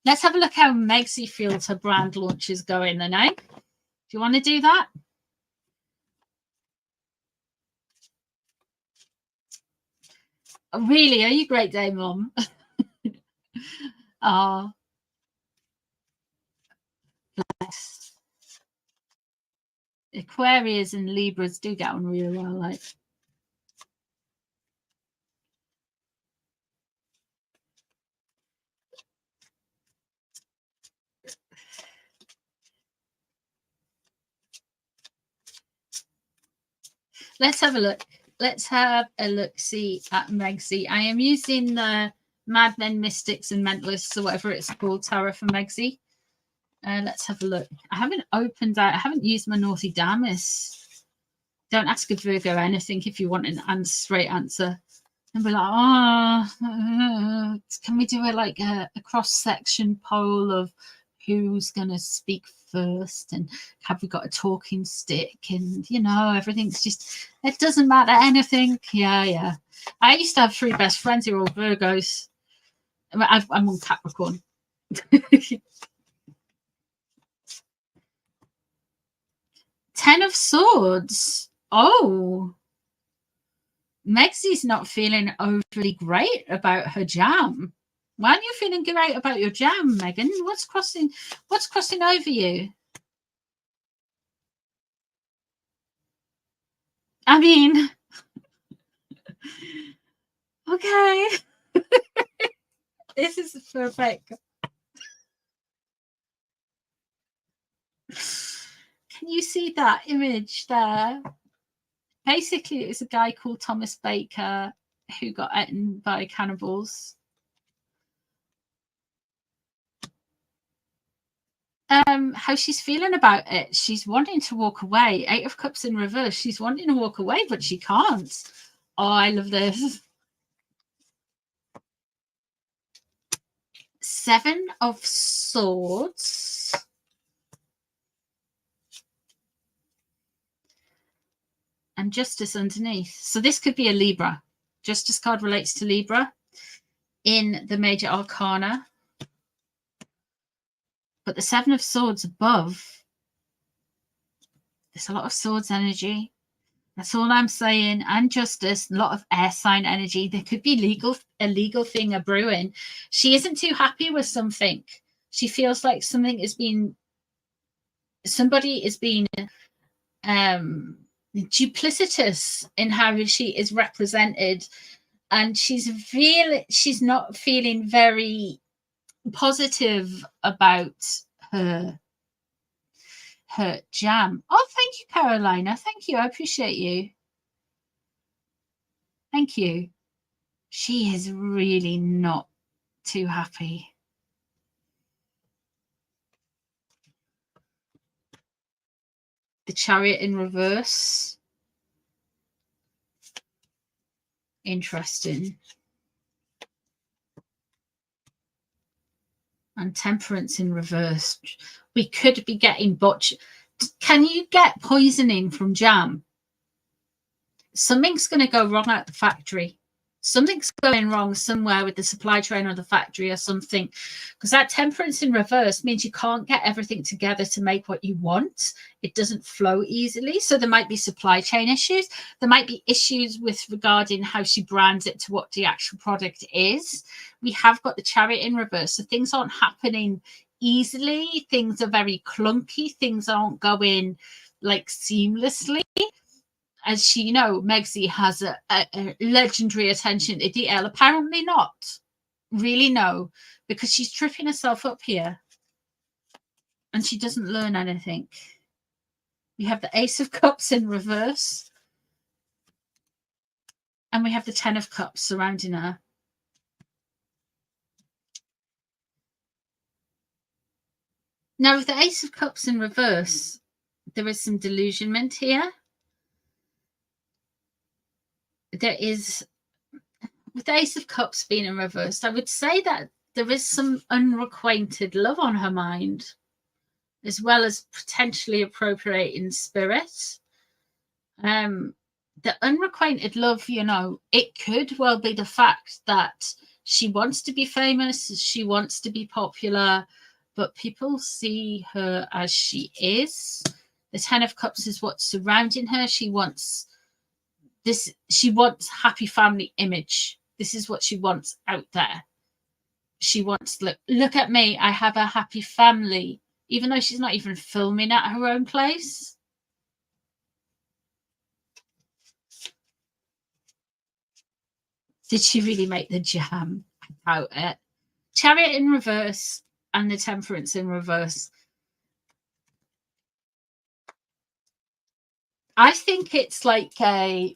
Speaker 1: Let's have a look how Megsy feels her brand launch is going then, eh? Do you want to do that? Oh, really? Are you great day, Mum? Oh, bless. Aquarius and Libras do get on really well, like. Let's have a look. Let's have a look-see at Megsy. I am using the Madmen, Mystics, and Mentalists, or whatever it's called, Tarot for Megsy. Let's have a look. I haven't opened out. I haven't used my Naughty Damis. Don't ask a Virgo anything if you want an straight answer. And be like, oh, can we do a cross-section poll of who's going to speak first, and have we got a talking stick, and everything's just, it doesn't matter anything. Yeah. I used to have 3 best friends who were all Virgos. I'm on Capricorn. 10 of Swords. Oh, Megsy's not feeling overly great about her jam. Why aren't you feeling great about your jam, Megan? What's crossing over you? I mean, okay. This is perfect. Can you see that image there? Basically, it was a guy called Thomas Baker who got eaten by cannibals. How she's feeling about it. She's wanting to walk away. 8 of Cups in reverse. She's wanting to walk away, but she can't. Oh, I love this. 7 of Swords. And Justice underneath. So this could be a Libra. Justice card relates to Libra in the major arcana. But the 7 of Swords above, there's a lot of Swords energy. That's all I'm saying. And Justice, a lot of air sign energy. There could be a legal thing brewing. She isn't too happy with something. She feels like somebody is being duplicitous in how she is represented, and she's not feeling very positive about her jam. Oh, thank you, Carolina. Thank you. I appreciate you. Thank you. She is really not too happy. The Chariot in reverse. Interesting. And Temperance in reverse. We could be getting botched. Can you get poisoning from jam? Something's going to go wrong at the factory. Something's going wrong somewhere with the supply chain or the factory or something, because that Temperance in reverse means you can't get everything together to make what you want. It doesn't flow easily. So there might be supply chain issues. There might be issues with regarding how she brands it to what the actual product is. We have got the Chariot in reverse. So things aren't happening easily. Things are very clunky. Things aren't going like seamlessly. As Megsy has a legendary attention to detail. Apparently not. Really, no. Because she's tripping herself up here. And she doesn't learn anything. We have the Ace of Cups in reverse. And we have the 10 of Cups surrounding her. Now, with the Ace of Cups in reverse, there is some delusionment here. There is, with the Ace of Cups being in reverse, I would say that there is some unrequited love on her mind, as well as potentially appropriating spirit. the unrequited love, you know, it could well be the fact that she wants to be famous, she wants to be popular, but people see her as she is. The 10 of Cups is what's surrounding her. She wants this, she wants happy family image. This is what she wants out there. She wants, look at me, I have a happy family, even though she's not even filming at her own place. Did she really make the jam? I doubt it. Chariot in reverse and the Temperance in reverse. I think it's like to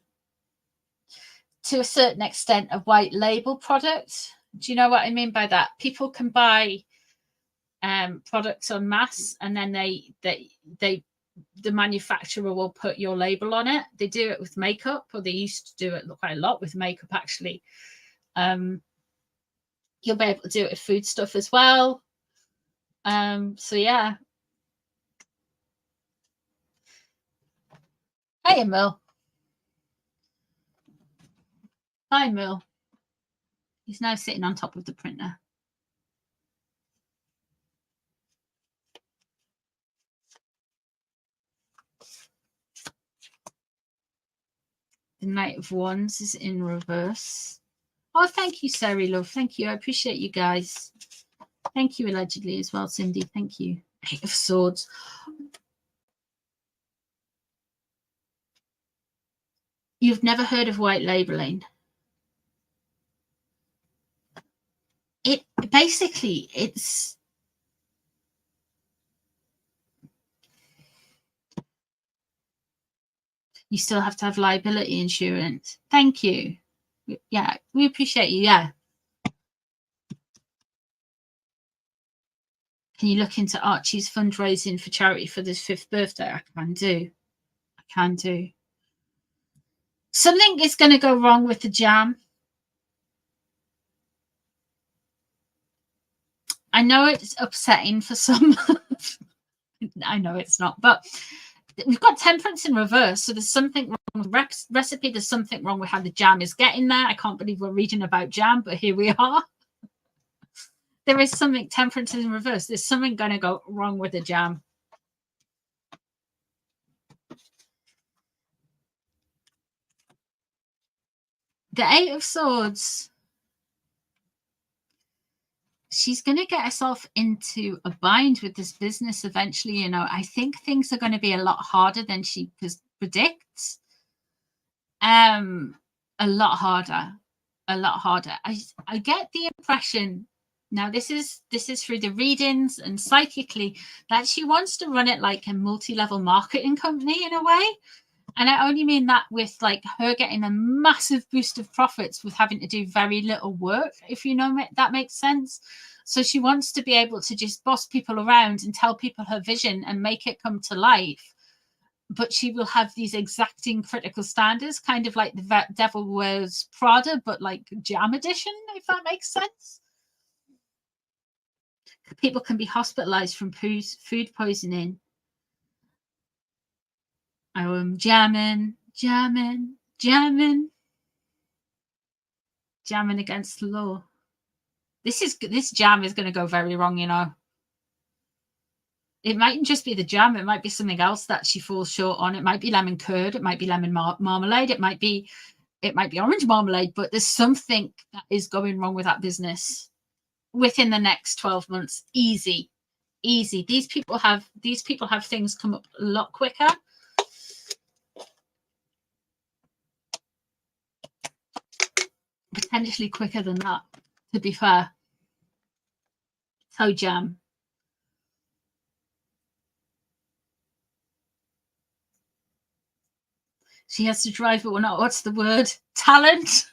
Speaker 1: a certain extent, a white label product. Do you know what I mean by that? People can buy products en masse, and then the manufacturer will put your label on it. They do it with makeup, or they used to do it quite a lot with makeup, actually. You'll be able to do it with food stuff as well. So yeah. Hey, Emil. Hi, Emil. He's now sitting on top of the printer. The Knight of Wands is in reverse. Oh, thank you, Sari, love. Thank you. I appreciate you guys. Thank you, allegedly, as well, Cindy. Thank you. Eight of Swords. You've never heard of white labeling? It basically, it's you still have to have liability insurance. Thank you. Yeah, we appreciate you. Yeah. Can you look into Archie's fundraising for charity for his 5th birthday? I can do. I can do. Something is going to go wrong with the jam. I know it's upsetting for some. I know it's not, but we've got Temperance in reverse, so there's something wrong with the recipe. There's something wrong with how the jam is getting there. I can't believe we're reading about jam, but here we are. There is something, Temperance in reverse. There's something going to go wrong with the jam. The 8 of Swords. She's going to get herself into a bind with this business eventually. You know, I think things are going to be a lot harder than she predicts. A lot harder. I get the impression, now this is through the readings and psychically, that she wants to run it like a multi-level marketing company in a way. And I only mean that with like her getting a massive boost of profits with having to do very little work, if you know that makes sense. So she wants to be able to just boss people around and tell people her vision and make it come to life. But she will have these exacting critical standards, kind of like the Devil Wears Prada, but like jam edition, if that makes sense. People can be hospitalized from food poisoning. I'm jamming against the law. This jam is going to go very wrong, you know. It mightn't just be the jam. It might be something else that she falls short on. It might be lemon curd. It might be lemon marmalade. It might be orange marmalade. But there's something that is going wrong with that business within the next 12 months. Easy. These people have things come up a lot quicker. Potentially quicker than that, to be fair. So jam. She has to drive, but not, what's the word? Talent.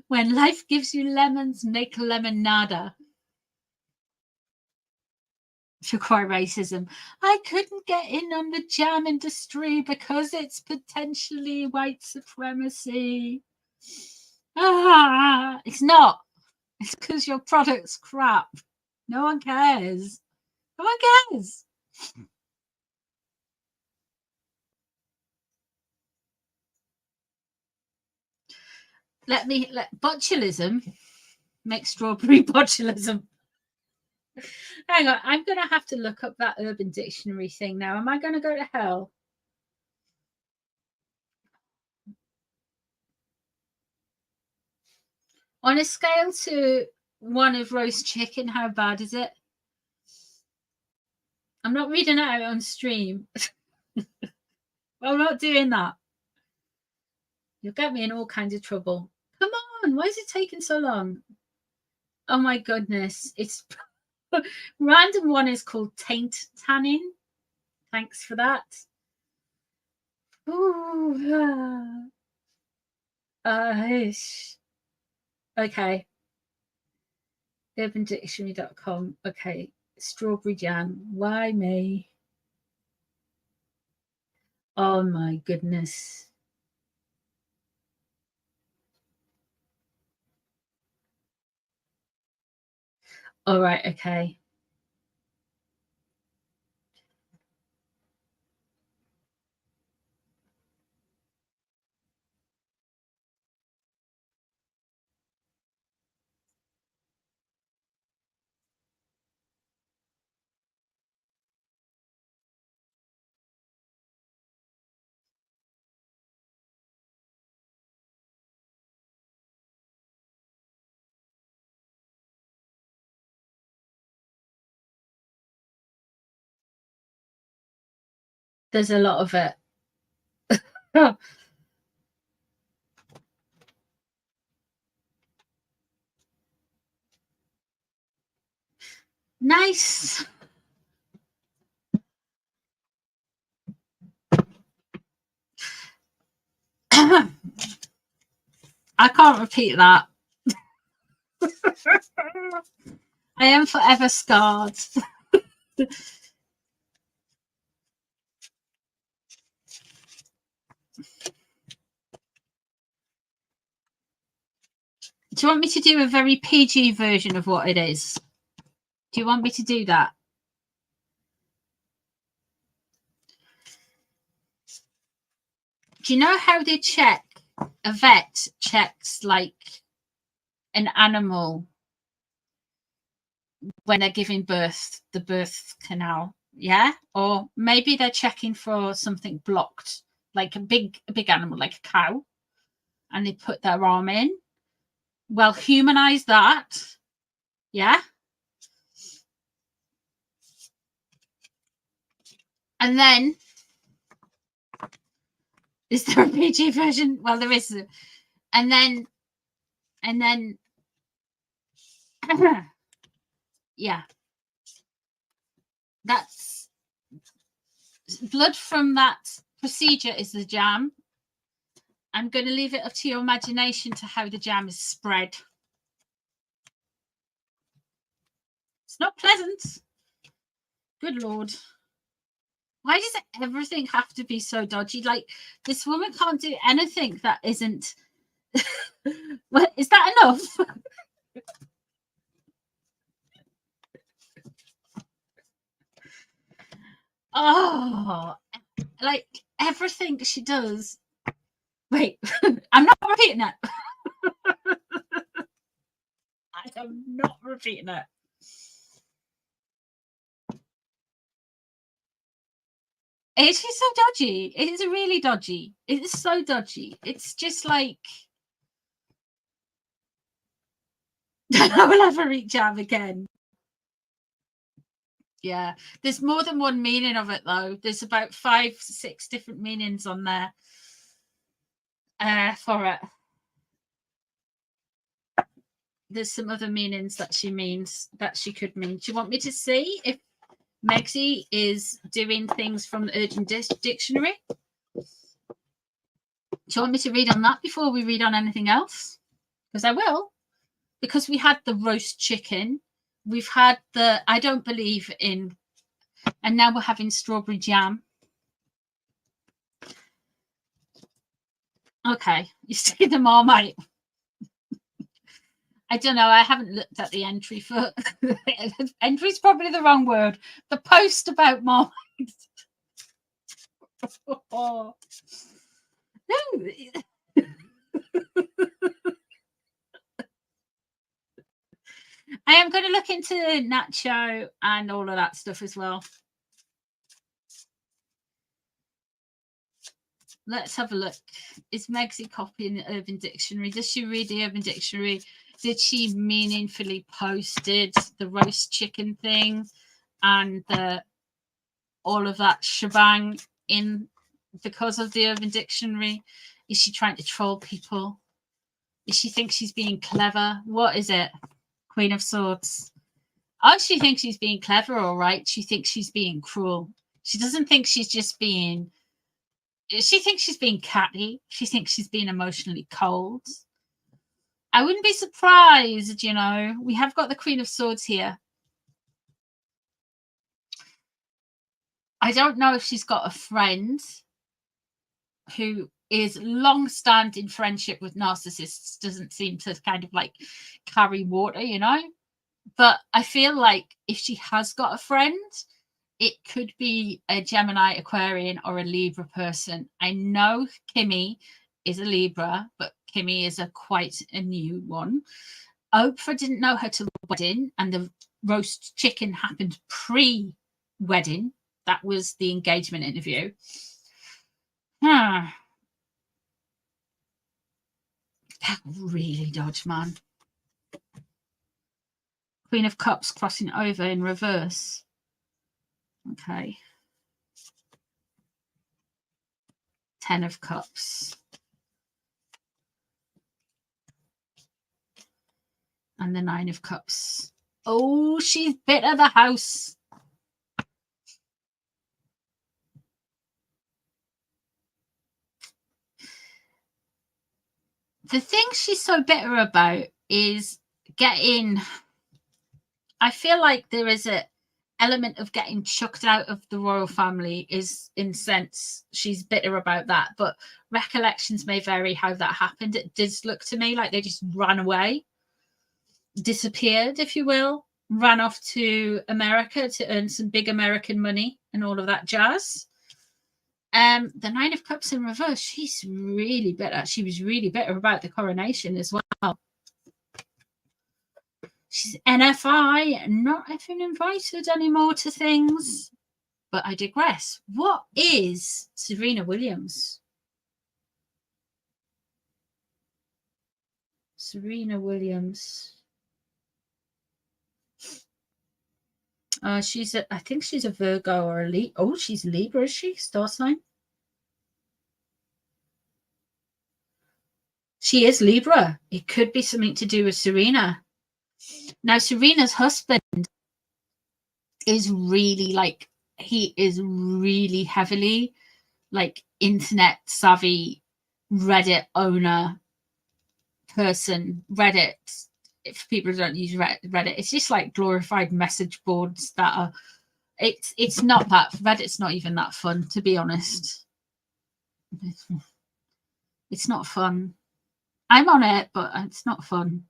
Speaker 1: When life gives you lemons, make lemonada. To cry racism. I couldn't get in on the jam industry because it's potentially white supremacy. It's not. It's because your product's crap. No one cares. No one cares. botulism. Make strawberry botulism. Hang on, I'm going to have to look up that Urban Dictionary thing now. Am I going to go to hell? On a scale to 1 of roast chicken, how bad is it? I'm not reading it out on stream. I'm not doing that. You'll get me in all kinds of trouble. Come on, why is it taking so long? Oh my goodness. It's random one is called taint tanning. Thanks for that. Ooh. Okay. UrbanDictionary.com. Okay. Strawberry jam. Why me? Oh my goodness. All right. Okay. There's a lot of it. Nice. I can't repeat that. I am forever scarred. Do you want me to do a very PG version of what it is? Do you want me to do that? Do you know how they check? A vet checks like an animal when they're giving birth, the birth canal, yeah? Or maybe they're checking for something blocked, like a big animal, like a cow, and they put their arm in. Well, humanize that, yeah? And then, is there a PG version? Well, there is. And then, yeah. That's blood from that procedure is the jam. I'm going to leave it up to your imagination to how the jam is spread. It's not pleasant. Good Lord. Why does everything have to be so dodgy? Like, this woman can't do anything that isn't... Well, is that enough? Oh, like, everything she does... Wait, I'm not repeating it. I am not repeating it. It's just so dodgy. It is really dodgy. It is so dodgy. It's just like... I will ever eat jam again. Yeah, there's more than one meaning of it though. There's about 5-6 different meanings on there for it. There's some other meanings that she means, that she could mean. Do you want me to see if Megsy is doing things from the Urban Dictionary? Do you want me to read on that before we read on anything else? Because I will. Because we had the roast chicken. We've had the I don't believe in, and now we're having strawberry jam. Okay, you see the Marmite. I don't know. I haven't looked at the entry for entry's probably the wrong word. The post about Marmite. Oh. No. I am going to look into Nacho and all of that stuff as well. Let's have a look. Is Megsy copying the Urban Dictionary? Does she read the Urban Dictionary? Did she meaningfully posted the roast chicken thing and all of that shebang in because of the Urban Dictionary? Is she trying to troll people? Does she think she's being clever? What is it? Queen of Swords. Oh, she thinks she's being clever, all right. She thinks she's being cruel. She doesn't think she's just being... She thinks she's being catty. She thinks she's being emotionally cold. I wouldn't be surprised, you know. We have got the Queen of Swords here. I don't know if she's got a friend who is long-standing friendship with narcissists. Doesn't seem to kind of like carry water, you know. But I feel like if she has got a friend, it could be a Gemini, Aquarian, or a Libra person. I know Kimmy is a Libra, but Kimmy is quite a new one. Oprah didn't know her till the wedding, and the roast chicken happened pre-wedding. That was the engagement interview. That really dodged, man. Queen of Cups crossing over in reverse. Okay. 10 of Cups. And the 9 of Cups. Oh, she's bitter the house. The thing she's so bitter about is getting... I feel like there is a element of getting chucked out of the royal family is in sense she's bitter about that, but recollections may vary how that happened. It did look to me like they just ran away, disappeared, if you will, ran off to America to earn some big American money and all of that jazz. The 9 of Cups in reverse, she's really bitter. She was really bitter about the coronation as well. She's NFI, not even invited anymore to things. But I digress. What is Serena Williams? Serena Williams. I think she's a Virgo or a Libra. Oh, she's Libra, is she? Star sign? She is Libra. It could be something to do with Serena. Now, Serena's husband is really like, he is really heavily like internet savvy, Reddit owner person. Reddit, if people don't use Reddit, it's just like glorified message boards that are, it's not that, Reddit's not even that fun, to be honest. It's not fun. I'm on it, but it's not fun.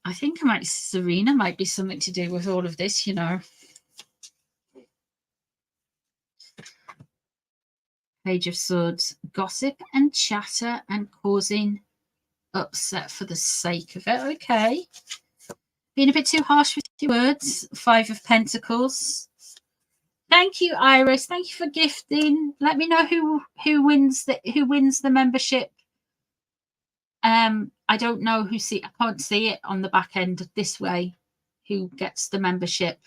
Speaker 1: I think Serena might be something to do with all of this, you know. Page of Swords, gossip and chatter and causing upset for the sake of it. Okay. Being a bit too harsh with your words. 5 of Pentacles. Thank you, Iris. Thank you for gifting. Let me know who wins the membership. I don't know I can't see it on the back end this way. Who gets the membership?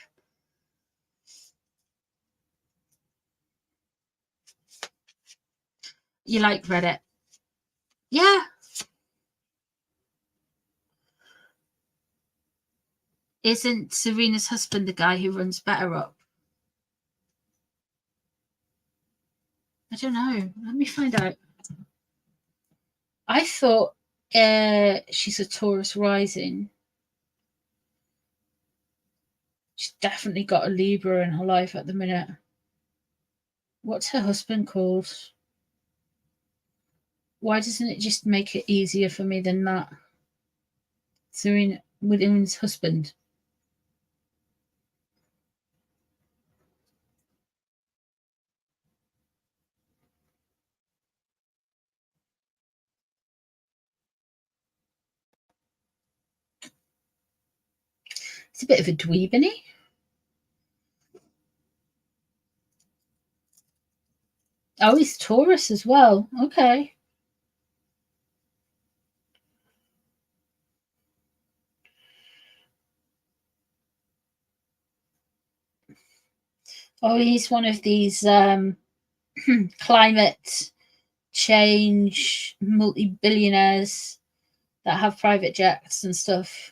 Speaker 1: You like Reddit? Yeah. Isn't Serena's husband the guy who runs Better Up? I don't know. Let me find out. I thought she's a Taurus rising. She's definitely got a Libra in her life at the minute. What's her husband called? Why doesn't it just make it easier for me than that? Serena Williams' husband. It's a bit of a dweeb, isn't he? Oh, he's Taurus as well. Okay. Oh, he's one of these climate change multi-billionaires that have private jets and stuff.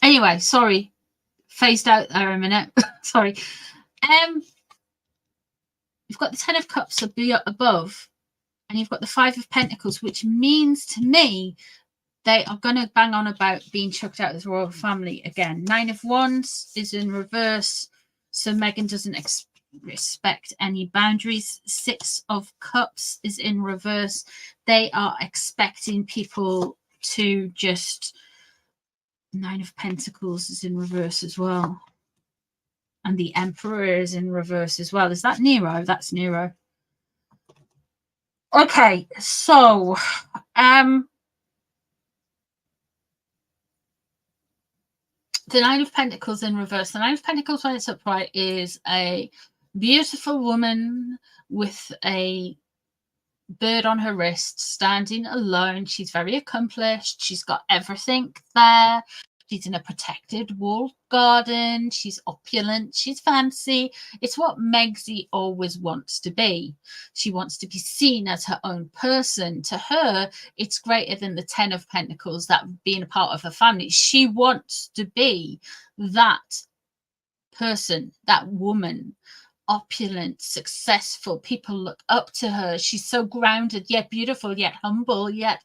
Speaker 1: Anyway, sorry, phased out there a minute. Sorry. You've got the 10 of Cups above, and you've got the 5 of Pentacles, which means to me they are going to bang on about being chucked out of the royal family again. 9 of Wands is in reverse, so Meghan doesn't respect any boundaries. 6 of Cups is in reverse. They are expecting people to just... 9 of Pentacles is in reverse as well. And the Emperor is in reverse as well. Is that Nero? That's Nero. Okay, so the 9 of Pentacles in reverse. The 9 of Pentacles when it's upright is a beautiful woman with a bird on her wrist, standing alone. She's very accomplished. She's got everything there. She's in a protected walled garden. She's opulent. She's fancy. It's what Megsy always wants to be. She wants to be seen as her own person. To her, it's greater than the 10 of Pentacles, that being a part of her family. She wants to be that person, that woman. Opulent, successful. People look up to her. She's so grounded, yet beautiful, yet humble, yet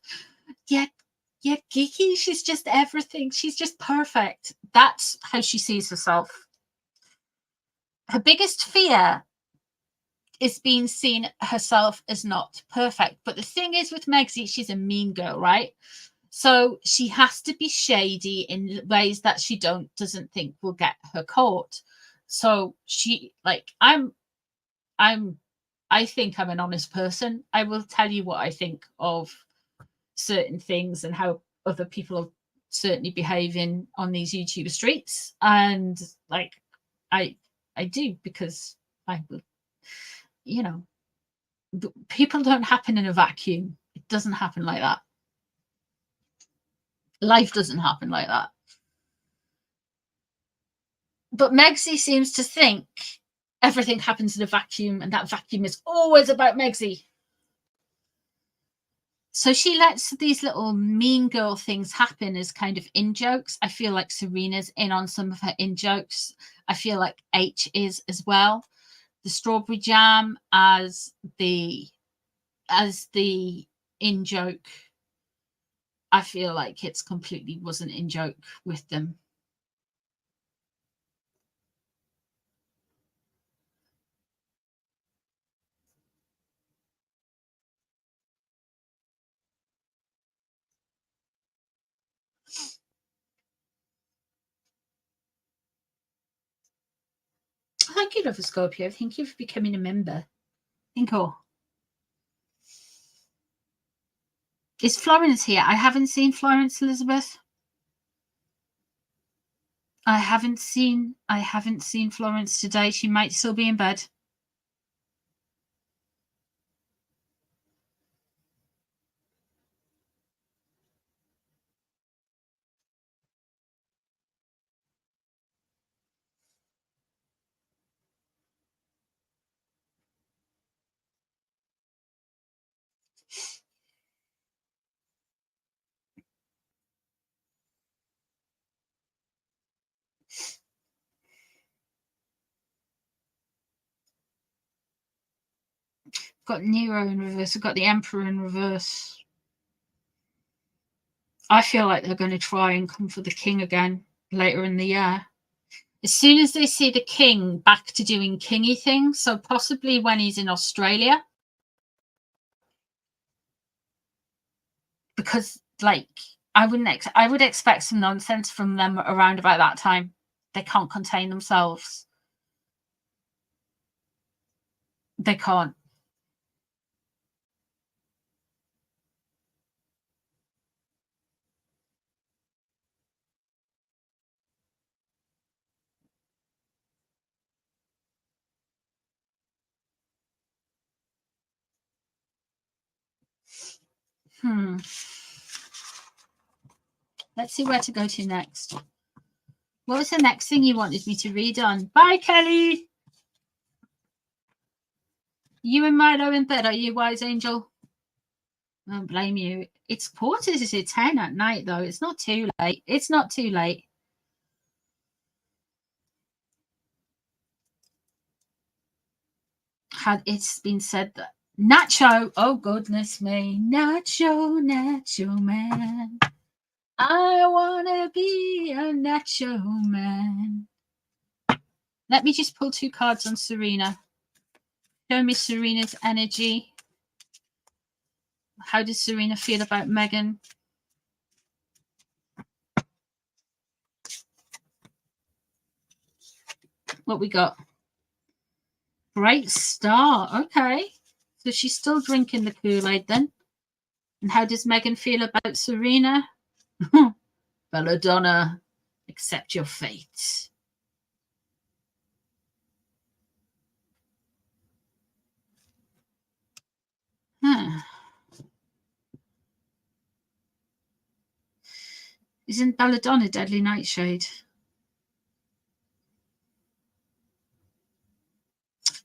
Speaker 1: geeky. She's just everything. She's just perfect. That's how she sees herself. Her biggest fear is being seen herself as not perfect. But the thing is with Megsy, she's a mean girl, right? So she has to be shady in ways that she doesn't think will get her caught. So she, like, I think I'm an honest person. I will tell you what I think of certain things and how other people are certainly behaving on these YouTube streets. And like, I do, because I will, you know, people don't happen in a vacuum. It doesn't happen like that. Life doesn't happen like that. But Megsy seems to think everything happens in a vacuum, and that vacuum is always about Megsy. So she lets these little mean girl things happen as kind of in-jokes. I feel like Serena's in on some of her in-jokes. I feel like H is as well. The strawberry jam as the in-joke, I feel like it's completely wasn't in-joke with them. Thank you, Lover Scorpio. Thank you for becoming a member. Thank you. Is Florence here? I haven't seen Florence, Elizabeth. I haven't seen Florence today. She might still be in bed. Got Nero in reverse. I've got the Emperor in reverse. I feel like they're going to try and come for the king again later in the year. As soon as they see the king back to doing kingy things, so possibly when he's in Australia. Because, like, I would expect some nonsense from them around about that time. They can't contain themselves. They can't. Let's see where to go to next. What was the next thing you wanted me to read on? Bye, Kelly. You and Milo in bed, are you, wise angel? I don't blame you. It's 9:45 at night, though. It's not too late. It's not too late. Had it's been said that Nacho, oh goodness me, Nacho man. I wanna be a Nacho man. Let me just pull 2 cards on Serena. Show me Serena's energy. How does Serena feel about Megan? What we got? Bright star. Okay. So she's still drinking the Kool-Aid then. And how does Megan feel about Serena? Belladonna, accept your fate. Isn't Belladonna deadly nightshade?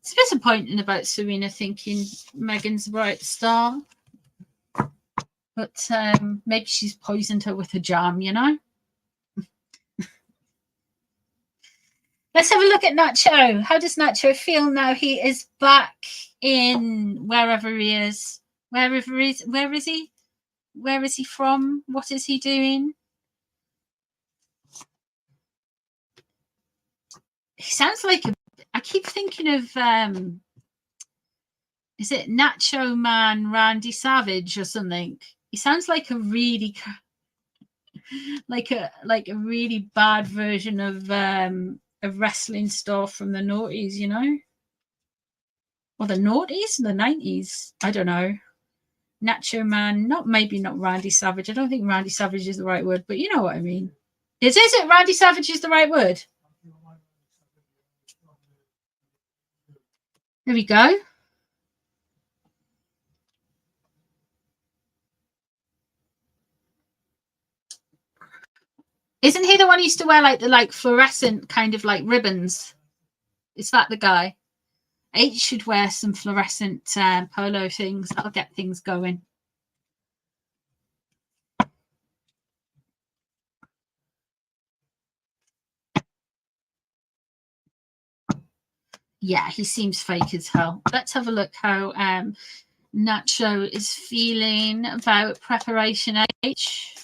Speaker 1: It's disappointing about Serena thinking Megan's a bright star. But maybe she's poisoned her with a jam, you know? Let's have a look at Nacho. How does Nacho feel now he is back in wherever he is? Where is he? Where is he from? What is he doing? He sounds like I keep thinking of is it Nacho Man Randy Savage or something? He sounds like a really like a really bad version of a wrestling star from the noughties, you know? Or the noughties? The 90s? I don't know. Nacho Man, maybe not Randy Savage. I don't think Randy Savage is the right word, but you know what I mean. Is it Randy Savage is the right word? There we go. Isn't he the one who used to wear the fluorescent kind of like ribbons? Is that the guy? H should wear some fluorescent polo things. That'll get things going. Yeah, he seems fake as hell. Let's have a look how Nacho is feeling about preparation H.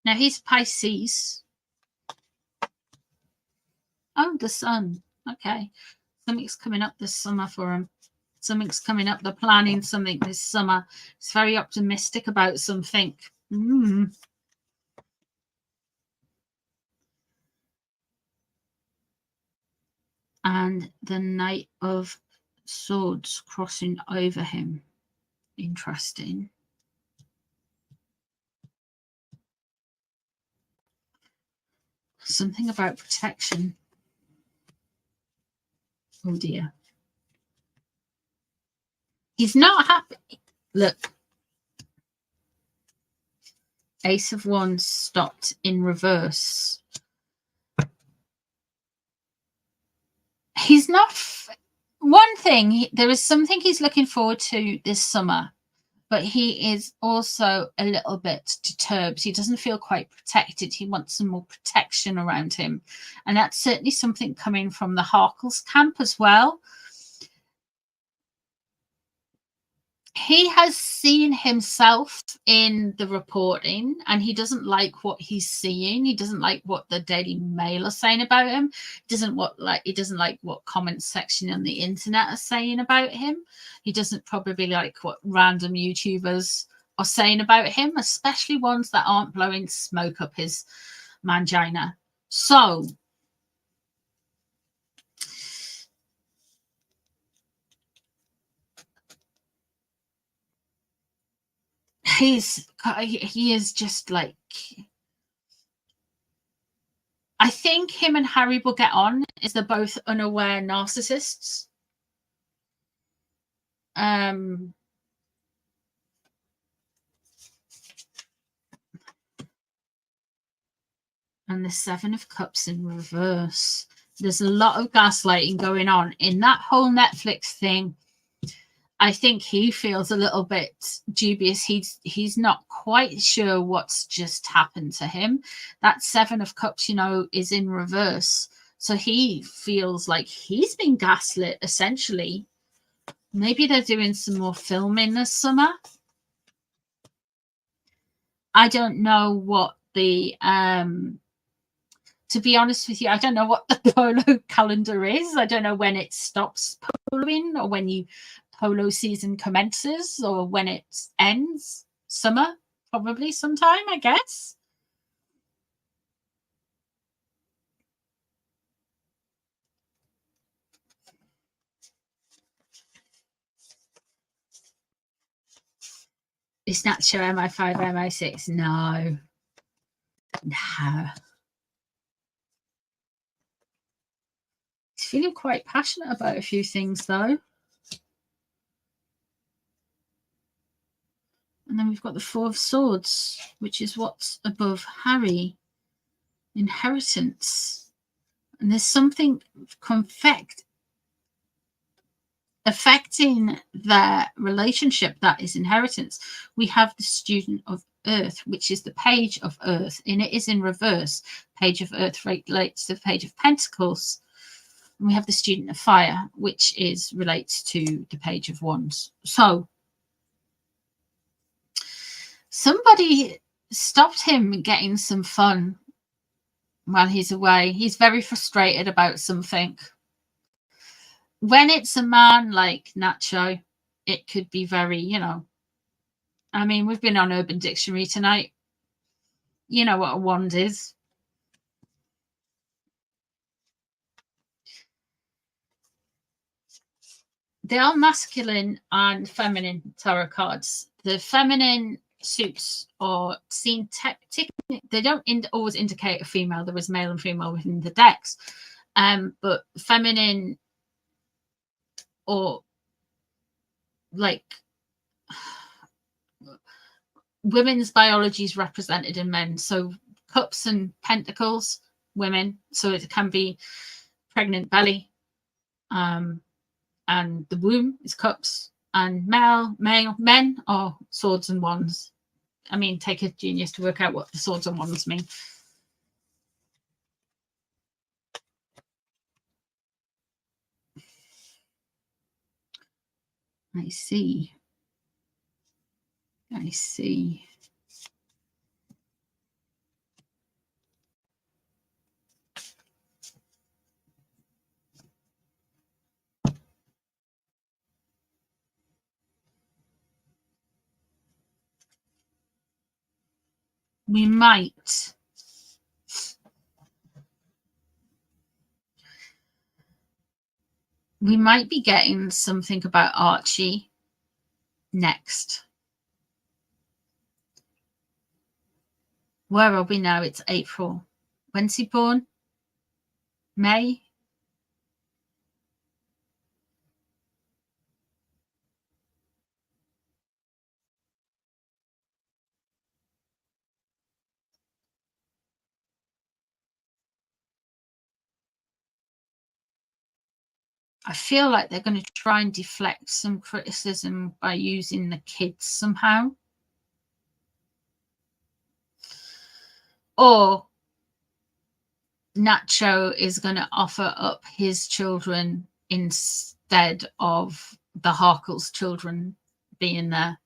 Speaker 1: Now he's Pisces. Oh, the sun. Okay. Something's coming up this summer for him. Something's coming up. They're planning something this summer. He's very optimistic about something. And the Knight of Swords crossing over him. Interesting. Something about protection. Oh dear. He's not happy. Look. Ace of Wands stopped in reverse. He's not. One thing, there is something he's looking forward to this summer. but he is also a little bit disturbed. He doesn't feel quite protected. He wants some more protection around him. And that's certainly something coming from the Harkles camp as well. He has seen himself in the reporting and he doesn't like what he's seeing. He doesn't like what the Daily Mail are saying about him. He doesn't like what comment section on the internet are saying about him. He doesn't probably like what random YouTubers are saying about him, especially ones that aren't blowing smoke up his mangina. So he is just like, I think him and Harry will get on, is they're both unaware narcissists. And the Seven of Cups in reverse. There's a lot of gaslighting going on in that whole Netflix thing. I think he feels a little bit dubious. He's not quite sure what's just happened to him. That Seven of Cups, you know, is in reverse. So he feels like he's been gaslit, essentially. Maybe they're doing some more filming this summer. I don't know what the to be honest with you, I don't know what the polo calendar is. I don't know when it stops poloing or when you polo season commences or when it ends. Summer, probably sometime, I guess. It's Nacho MI5, MI6. No. No. He's feeling quite passionate about a few things, though. And then we've got the Four of Swords, which is what's above Harry. Inheritance. And there's something affecting their relationship that is inheritance. We have the Student of Earth, which is the Page of Earth, and it is in reverse. Page of Earth relates to the Page of Pentacles. And we have the Student of Fire, which relates to the Page of Wands. So somebody stopped him getting some fun while he's away. He's very frustrated about something. When it's a man like Nacho, it could be very, you know, I mean, we've been on Urban Dictionary tonight. You know what a wand is. They are masculine and feminine tarot cards. The feminine suits are seen they don't always indicate a female. There is male and female within the decks. But feminine or like women's biology is represented in men. So cups and pentacles, women. So it can be pregnant belly. And the womb is cups. And men are swords and wands. I mean, take a genius to work out what the swords and wands mean. I see. I see. We might be getting something about Archie next. Where are we now? It's April. When's he born? May? I feel like they're going to try and deflect some criticism by using the kids somehow. Or Nacho is going to offer up his children instead of the Harkle's children being there.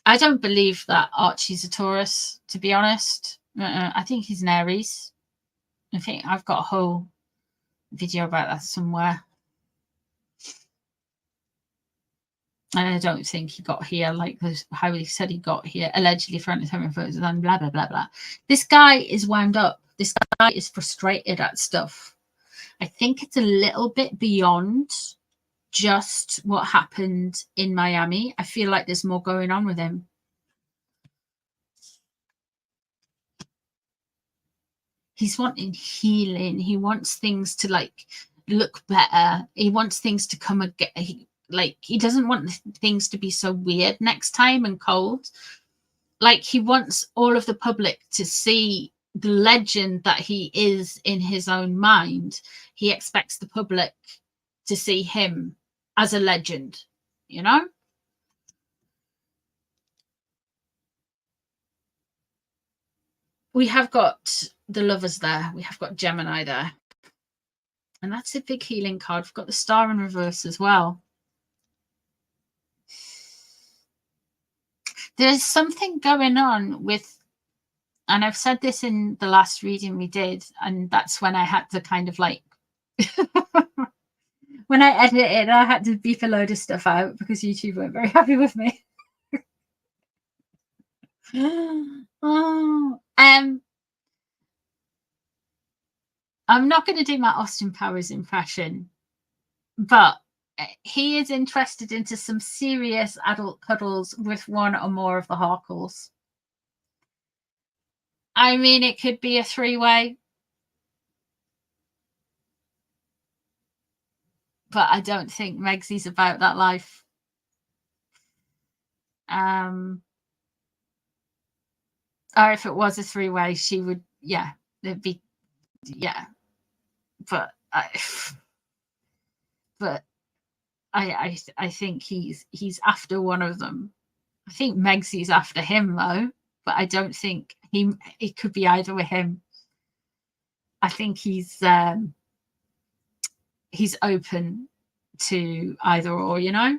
Speaker 1: I don't believe that Archie's a Taurus, to be honest. I think he's an Aries. I think I've got a whole video about that somewhere. And I don't think he got here like how he said he got here, allegedly for anti-Semite votes, and blah, blah, blah, blah. This guy is wound up. This guy is frustrated at stuff. I think it's a little bit beyond just what happened in Miami. I feel like there's more going on with him. He's wanting healing. He wants things to like look better. He wants things to come again. He doesn't want things to be so weird next time and cold. Like, he wants all of the public to see the legend that he is in his own mind. He expects the public to see him as a legend, you know? We have got the lovers there. We have got Gemini there. And that's a big healing card. We've got the star in reverse as well. There's something going on with, and I've said this in the last reading we did, and that's when I had to kind of like, when I edited, I had to beep a load of stuff out because YouTube weren't very happy with me. I'm not going to do my Austin Powers impression, but he is interested into some serious adult cuddles with one or more of the Harkles. I mean, it could be a three-way, but I don't think Megsy's about that life. Or if it was a three-way, she would, yeah, it'd be, yeah. But I think he's after one of them. I think Megsy's after him though, but I don't think it could be either with him. I think he's open to either or, you know.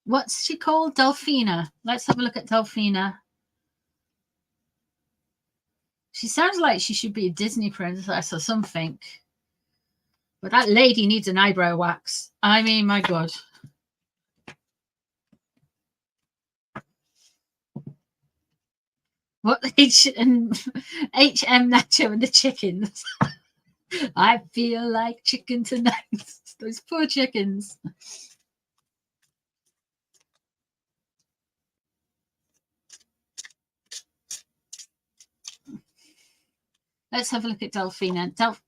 Speaker 1: What's she called? Delphina. Let's have a look at Delphina. She sounds like she should be a Disney princess or something. But that lady needs an eyebrow wax. I mean, my God. What HM Nacho and the chickens. I feel like chicken tonight. Those poor chickens. Let's have a look at Delphina. Delph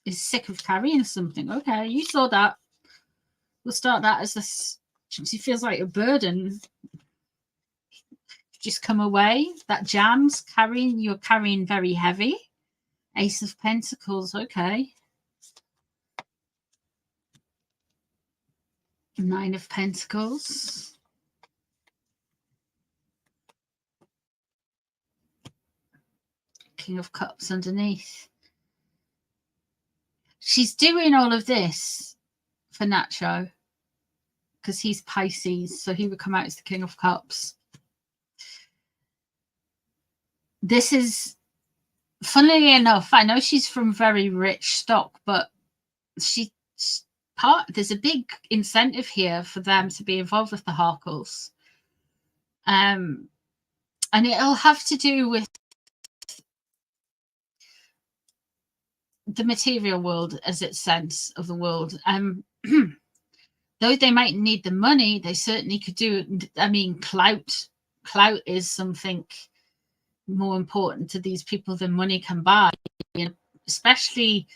Speaker 1: is sick of carrying something. Okay, you saw that. We'll start that as this. She feels like a burden. Just come away. That jam's carrying. You're carrying very heavy. Ace of Pentacles. Okay. Nine of Pentacles. King of Cups underneath. She's doing all of this for Nacho because he's Pisces, so he would come out as the King of Cups. This is, funnily enough, I know she's from very rich stock, but there's a big incentive here for them to be involved with the Harkles. And it'll have to do with the material world as its sense of the world. Though they might need the money, they certainly could do it. I mean, clout is something more important to these people than money can buy, you know, especially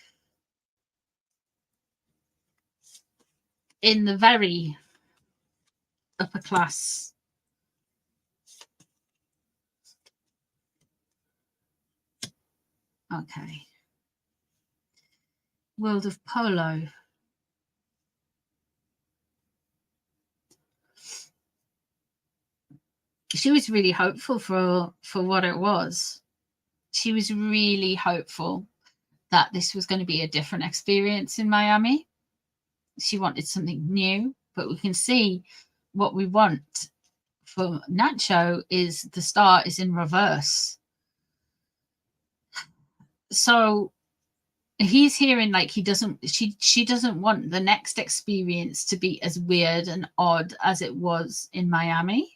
Speaker 1: in the very upper class. Okay. World of Polo. She was really hopeful for what it was. She was really hopeful that this was going to be a different experience in Miami. She wanted something new, but we can see what we want for Nacho is the star is in reverse. So he's hearing like she doesn't want the next experience to be as weird and odd as it was in Miami.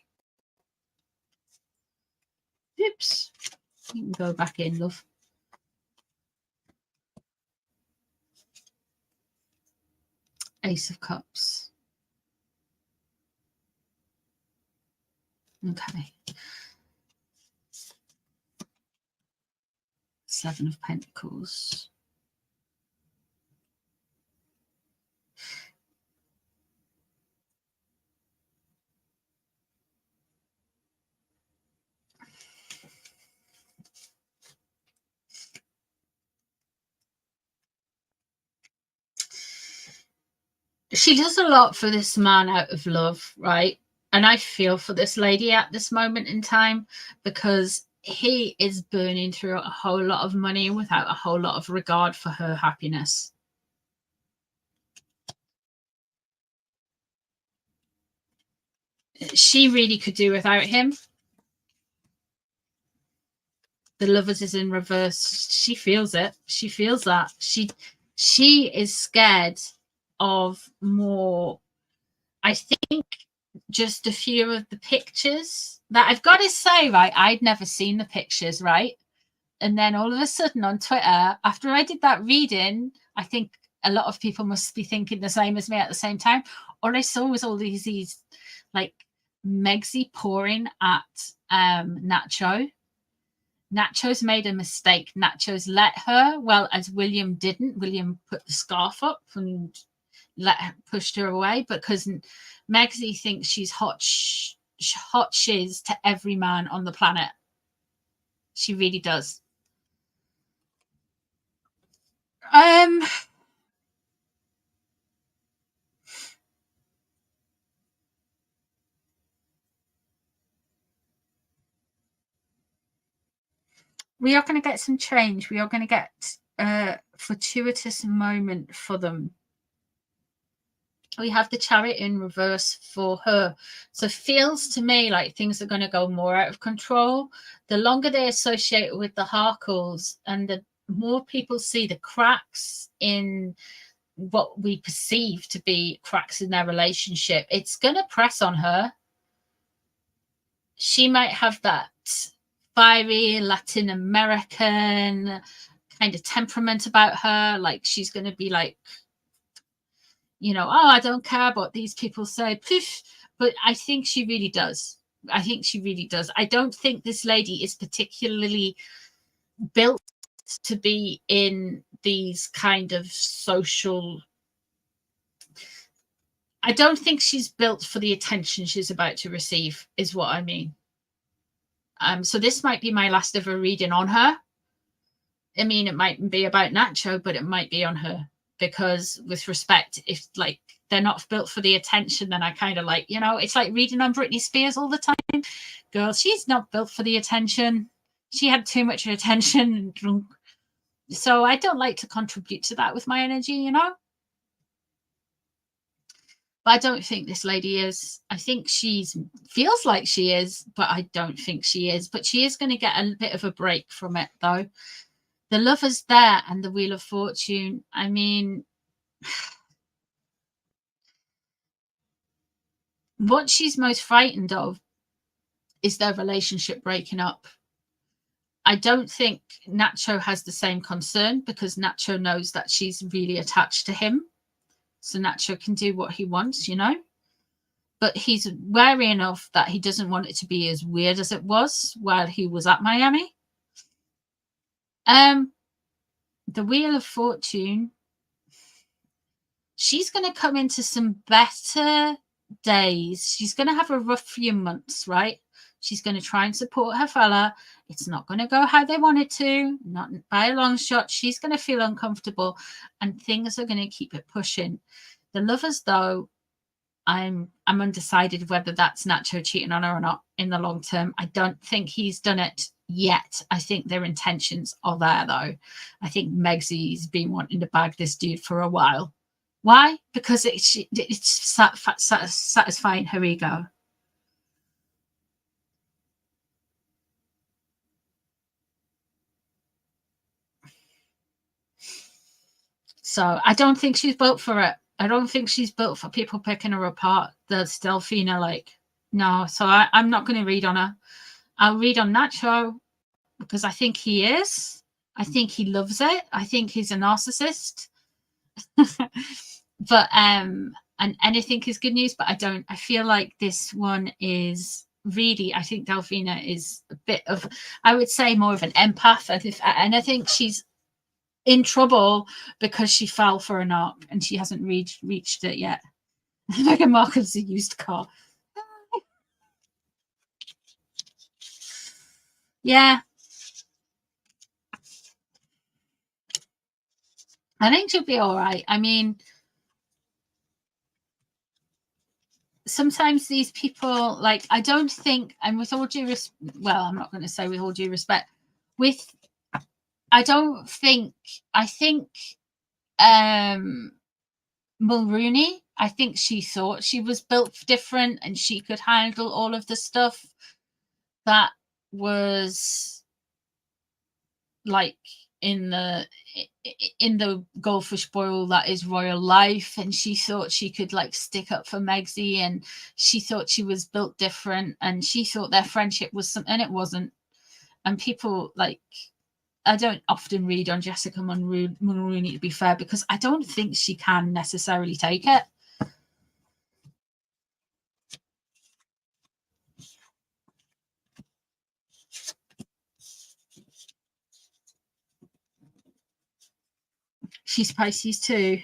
Speaker 1: Oops. You can go back in, love. Ace of Cups. Okay. Seven of Pentacles. She does a lot for this man out of love, right? And I feel for this lady at this moment in time because he is burning through a whole lot of money without a whole lot of regard for her happiness. She really could do without him. The Lovers is in reverse. She feels it. She feels that. She is scared of more. I think just a few of the pictures that I've got to say, right? I'd never seen the pictures, right? And then all of a sudden on Twitter, after I did that reading, I think a lot of people must be thinking the same as me at the same time. All I saw was all these like Megsy pouring at Nacho. Nacho's made a mistake. Nacho's let her, well, as William didn't. William put the scarf up and pushed her away because Megsy thinks she's hot shiz to every man on the planet. She really does. We are going to get some change. We are going to get a fortuitous moment for them. We have the Chariot in reverse for her. So it feels to me like things are going to go more out of control. The longer they associate with the Harkles and the more people see the cracks in what we perceive to be cracks in their relationship, it's going to press on her. She might have that fiery Latin American kind of temperament about her. Like she's going to be like, you know, oh, I don't care what these people say. Poof. But I think she really does. I think she really does. I don't think this lady is particularly built to be in these kind of social. I don't think she's built for the attention she's about to receive, is what I mean. So this might be my last ever reading on her. I mean, it might be about Nacho, but it might be on her because, with respect, if like they're not built for the attention, then I kind of like, you know, it's like reading on Britney Spears all the time. Girl, she's not built for the attention. She had too much attention. So I don't like to contribute to that with my energy, you know. But I don't think this lady is. I think she's feels like she is, but I don't think she is. But she is going to get a bit of a break from it, though. The Lover's there and the Wheel of Fortune. I mean, what she's most frightened of is their relationship breaking up. I don't think Nacho has the same concern because Nacho knows that she's really attached to him. So Nacho can do what he wants, you know. But he's wary enough that he doesn't want it to be as weird as it was while he was at Miami. The Wheel of Fortune. She's going to come into some better days. She's going to have a rough few months, right? She's going to try and support her fella. It's not going to go how they want it to, not by a long shot. She's going to feel uncomfortable and things are going to keep it pushing. The Lovers, though, I'm undecided whether that's Nacho cheating on her or not in the long term. I don't think he's done it yet. I think their intentions are there, though. I think Megsy's been wanting to bag this dude for a while. Why? Because it's satisfying her ego. So I don't think she's built for it. I don't think she's built for people picking her apart. That's Delphina, like, no. So I'm not going to read on her. I'll read on Nacho because I think he is. I think he loves it. I think he's a narcissist. But and anything is good news. But I feel like this one is really. I think Delphina is a bit of, I would say, more of an empath. And I think she's in trouble because she fell for a knock and she hasn't reached it yet. Meghan Markle's a used car. Yeah. I think she'll be all right. I mean, sometimes these people, like, I don't think, and with all due respect, well, I'm not going to say with all due respect, I think Mulrooney, I think she thought she was built different and she could handle all of the stuff that was like in the goldfish boil that is royal life, and she thought she could like stick up for Megsy, and she thought she was built different, and she thought their friendship was something, and it wasn't. And people, like, I don't often read on Jessica Mulrooney, to be fair, because I don't think she can necessarily take it. She's Pisces too.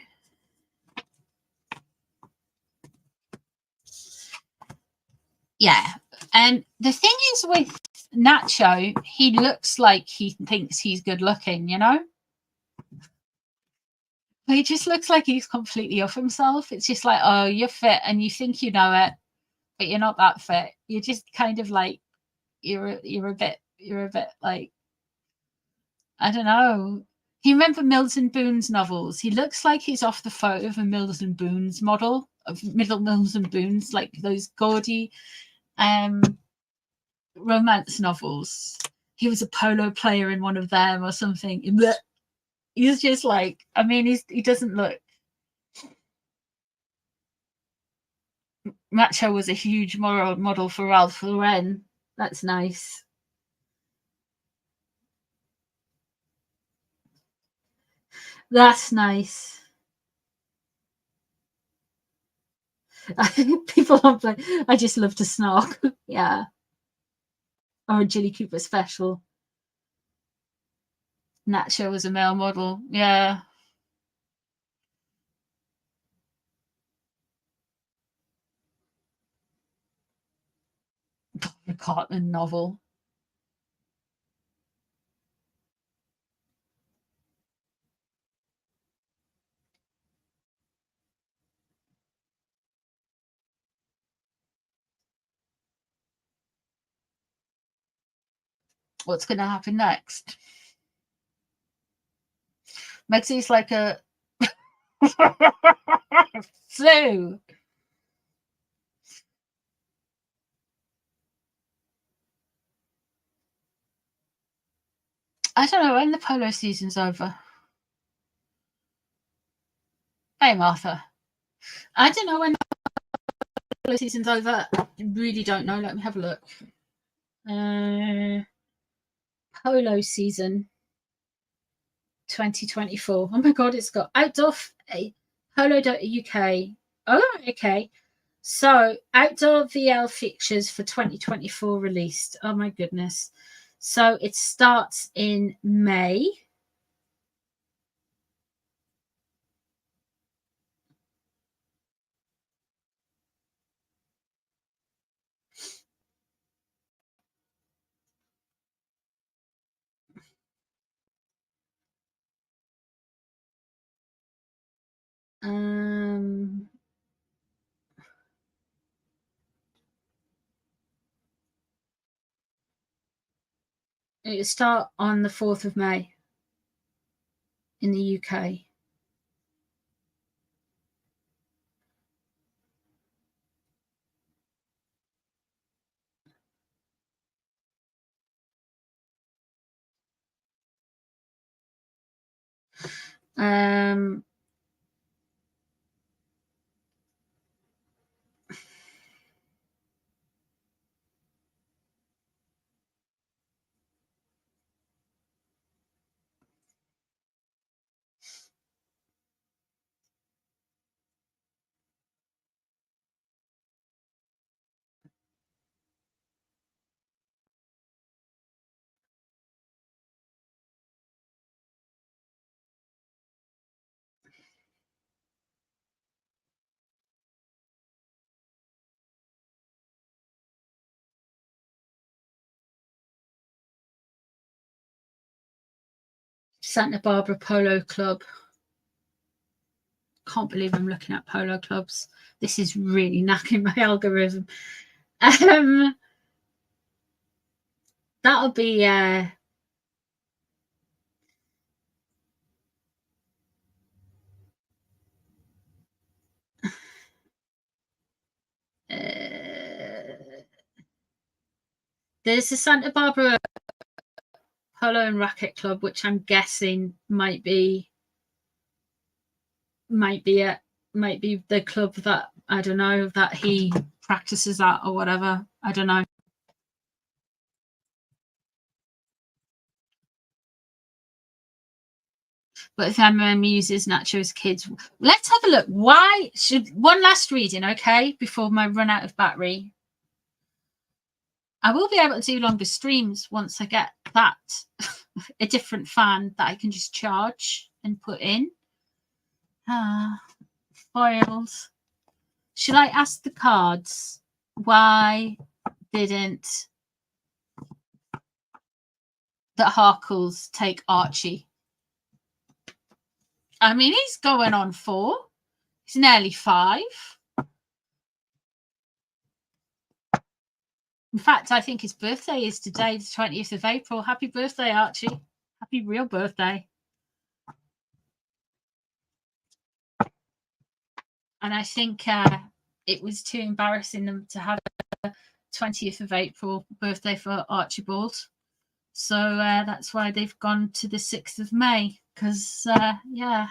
Speaker 1: Yeah. And the thing is with Nacho, he looks like he thinks he's good looking, you know? He just looks like he's completely off himself. It's just like, oh, you're fit and you think you know it, but you're not that fit. You're just kind of like, you're a bit like, I don't know. You remember Mills and Boon's novels? He looks like he's off the photo of a Mills and Boon's model of Mills and Boon's, like those gaudy romance novels. He was a polo player in one of them or something. He's just like, I mean, he doesn't look. Nacho was a huge model for Ralph Lauren. That's nice. That's nice. People are like, I just love to snark. Yeah. Or a Jilly Cooper special. Nacho was a male model. Yeah. A Cartman novel. What's going to happen next? Megsy's like a Sue. I don't know when the Polo season's over. Hey, Martha. I don't know when the Polo season's over. I really don't know. Let me have a look. Polo season 2024. Oh my god, it's got outdoor polo.uk. Oh, okay. So outdoor VL fixtures for 2024 released. Oh my goodness. So it starts in May. It will start on the 4th of May in the UK. Santa Barbara Polo Club. Can't believe I'm looking at polo clubs. This is really knacking my algorithm. That'll be there's a Santa Barbara Polo and Racket Club, which I'm guessing might be the club that, I don't know, that he practices at or whatever. I don't know. But if Emma uses Nacho's kids, let's have a look. Why should one last reading, okay, before my run out of battery? I will be able to do longer streams once I get that a different fan that I can just charge and put in. Foils. Should I ask the cards why didn't the Harkles take Archie? I mean, he's going on 4. He's nearly 5. In fact, I think his birthday is today, the 20th of April. Happy birthday, Archie. Happy real birthday. And I think it was too embarrassing them to have a 20th of April birthday for Archibald. So that's why they've gone to the 6th of May. Because, yeah,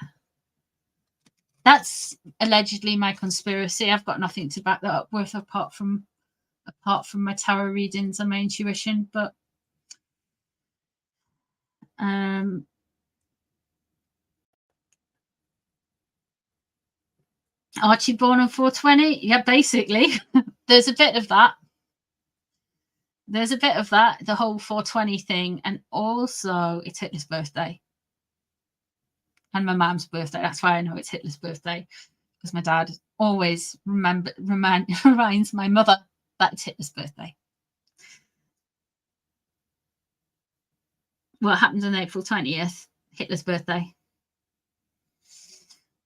Speaker 1: that's allegedly my conspiracy. I've got nothing to back that up with apart from my tarot readings and my intuition. But Archie born on 420? Yeah, basically. There's a bit of that. The whole 420 thing. And also, it's Hitler's birthday. And my mum's birthday. That's why I know it's Hitler's birthday. Because my dad always reminds my mother that it's Hitler's birthday. What happened on April 20th? Hitler's birthday.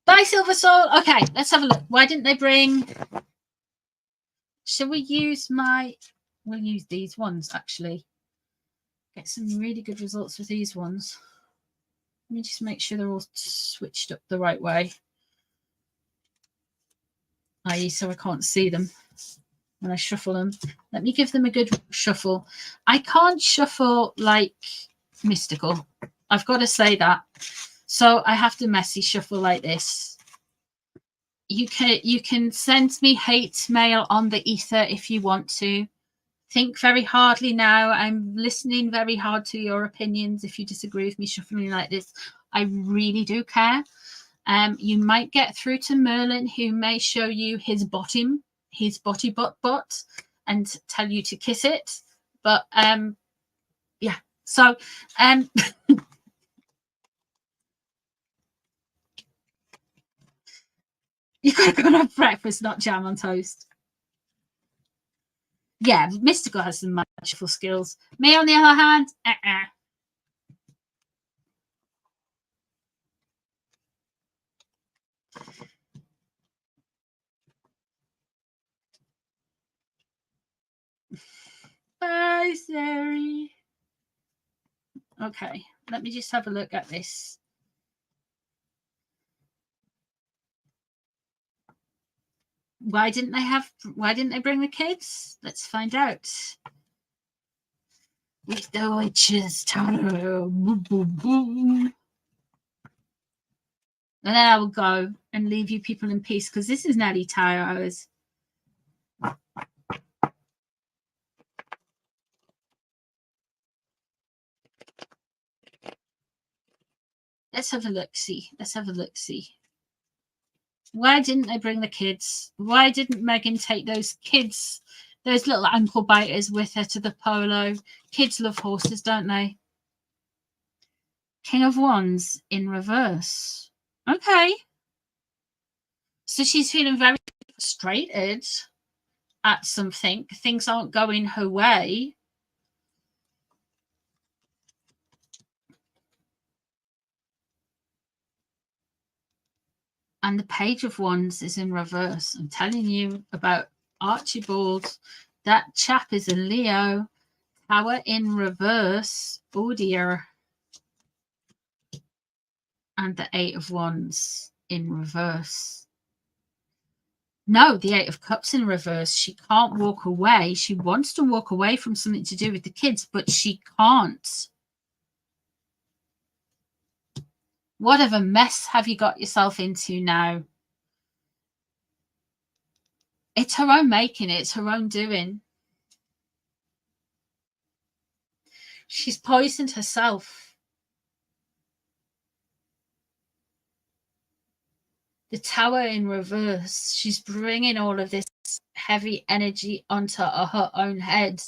Speaker 1: Bye, Silver Soul. Okay, let's have a look. Why didn't they bring... Shall we use We'll use these ones, actually. Get some really good results with these ones. Let me just make sure they're all switched up the right way. i.e. so I can't see them when I shuffle them. Let me give them a good shuffle. I can't shuffle like Mystical. I've got to say that. So I have to messy shuffle like this. You can send me hate mail on the ether if you want to. think very hardly now. I'm listening very hard to your opinions. If you disagree with me shuffling like this, I really do care. You might get through to Merlin, who may show you his bottom, his botty butt, and tell you to kiss it. But yeah. So you gotta go and have breakfast, not jam on toast. Yeah, Mystical has some magical skills. Me, on the other hand, Bye, Sari. Okay, let me just have a look at this. Why didn't they bring the kids? Let's find out. With the witches tarot. And then I will go and leave you people in peace, because this is nearly tarot hours. Let's have a look-see. Let's have a look-see. Why didn't they bring the kids? Why didn't Megan take those kids, those little ankle biters, with her to the polo? Kids love horses, don't they? King of Wands in reverse. Okay. So she's feeling very frustrated at something. Things aren't going her way. And the Page of Wands is in reverse. I'm telling you about Archibald. That chap is a Leo. Tower in reverse. Oh dear. And the Eight of Wands in reverse. No, the Eight of Cups in reverse. She can't walk away. She wants to walk away from something to do with the kids, but she can't. What of a mess have you got yourself into now? It's her own making. It's her own doing. She's poisoned herself. The Tower in reverse. She's bringing all of this heavy energy onto her own head.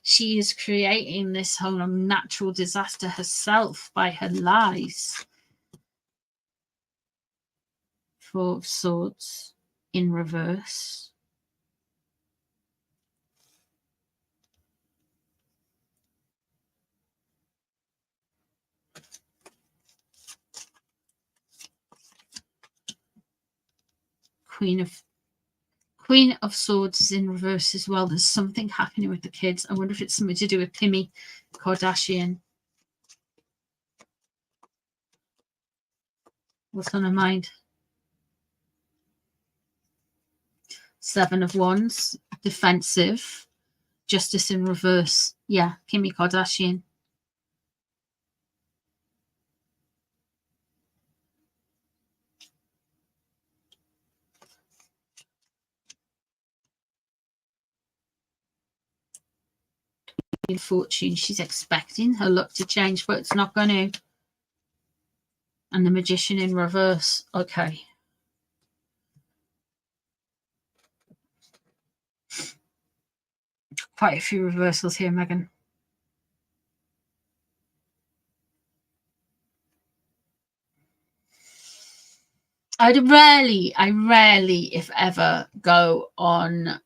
Speaker 1: She is creating this whole natural disaster herself by her lies. Four of Swords in reverse. Queen of Swords is in reverse as well. There's something happening with the kids. I wonder if it's something to do with Kimmy Kardashian. What's on her mind? Seven of Wands, defensive. Justice in reverse. Yeah, Kimmy Kardashian. In Fortune, she's expecting her luck to change, but it's not going to. And the Magician in reverse. Okay. Quite a few reversals here, Megan. I rarely, if ever, go on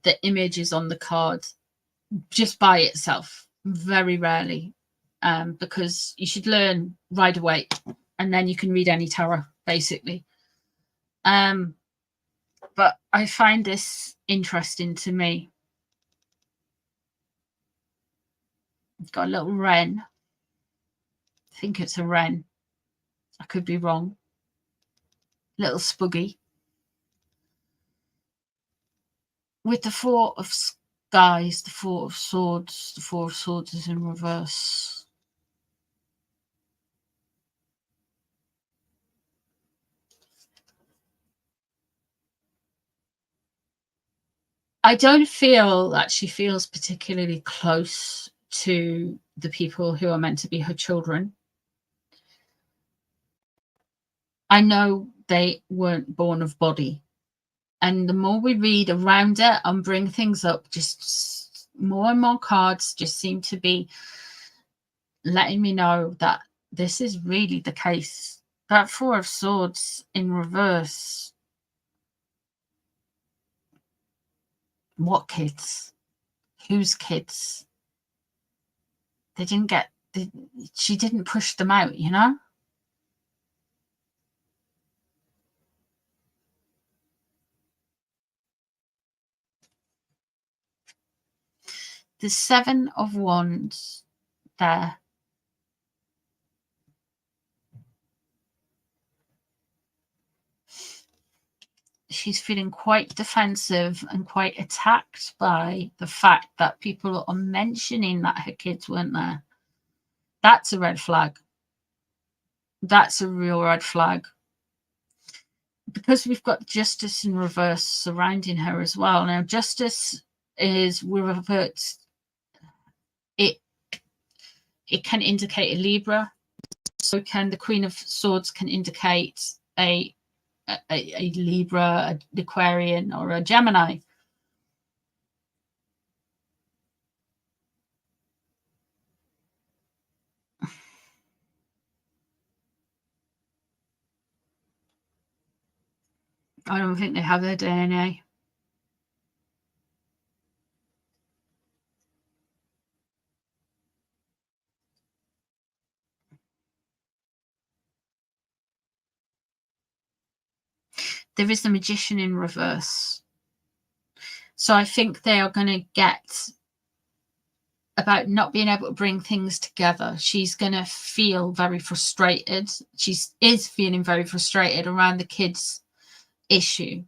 Speaker 1: the images on the card just by itself. Very rarely. Because you should learn right away, and then you can read any tarot, basically. But I find this interesting to me. It's got a little wren. I think it's a wren. I could be wrong. Little spuggy. With the Four of Skies, the Four of Swords. The Four of Swords is in reverse. I don't feel that she feels particularly close to the people who are meant to be her children. I know they weren't born of body. And the more we read around it and bring things up, just more and more cards just seem to be letting me know that this is really the case. That Four of Swords in reverse. What kids? Whose kids? They didn't get, she didn't push them out, you know? The Seven of Wands there. She's feeling quite defensive and quite attacked by the fact that people are mentioning that her kids weren't there. That's a red flag. That's a real red flag. Because we've got Justice in reverse surrounding her as well. Now, Justice is reverts. It can indicate a Libra. So can the Queen of Swords can indicate a Libra, an Aquarian, or a Gemini. I don't think they have their DNA. There is the Magician in reverse. So I think they are going to get about not being able to bring things together. She's going to feel very frustrated. She is feeling very frustrated around the kids' issue.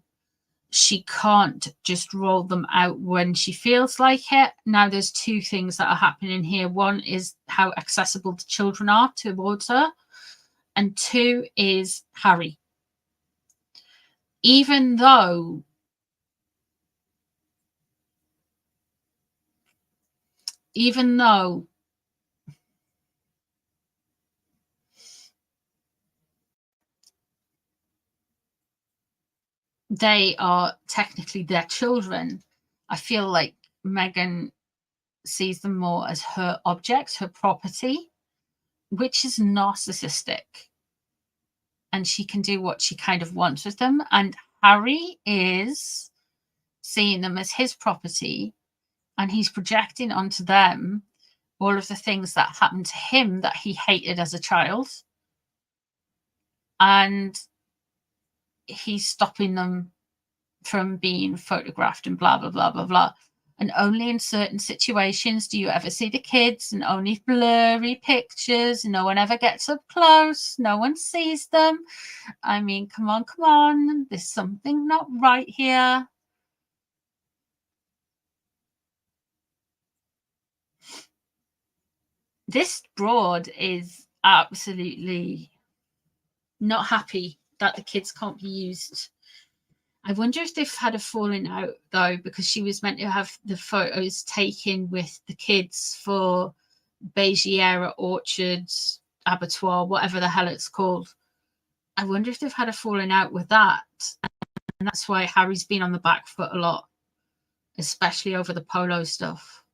Speaker 1: She can't just roll them out when she feels like it. Now, there's two things that are happening here. One is how accessible the children are towards her. And two is Harry. Even though they are technically their children, I feel like Meghan sees them more as her objects, her property, which is narcissistic. And she can do what she kind of wants with them. And Harry is seeing them as his property, and he's projecting onto them all of the things that happened to him that he hated as a child. And he's stopping them from being photographed and blah, blah, blah, blah, blah. And only in certain situations do you ever see the kids, and only blurry pictures. No one ever gets up close. No one sees them. I mean, come on. There's something not right here. This broad is absolutely not happy that the kids can't be used. I wonder if they've had a falling out, though, because she was meant to have the photos taken with the kids for Beigera Orchards, Abattoir, whatever the hell it's called. I wonder if they've had a falling out with that. And that's why Harry's been on the back foot a lot, especially over the Polo stuff.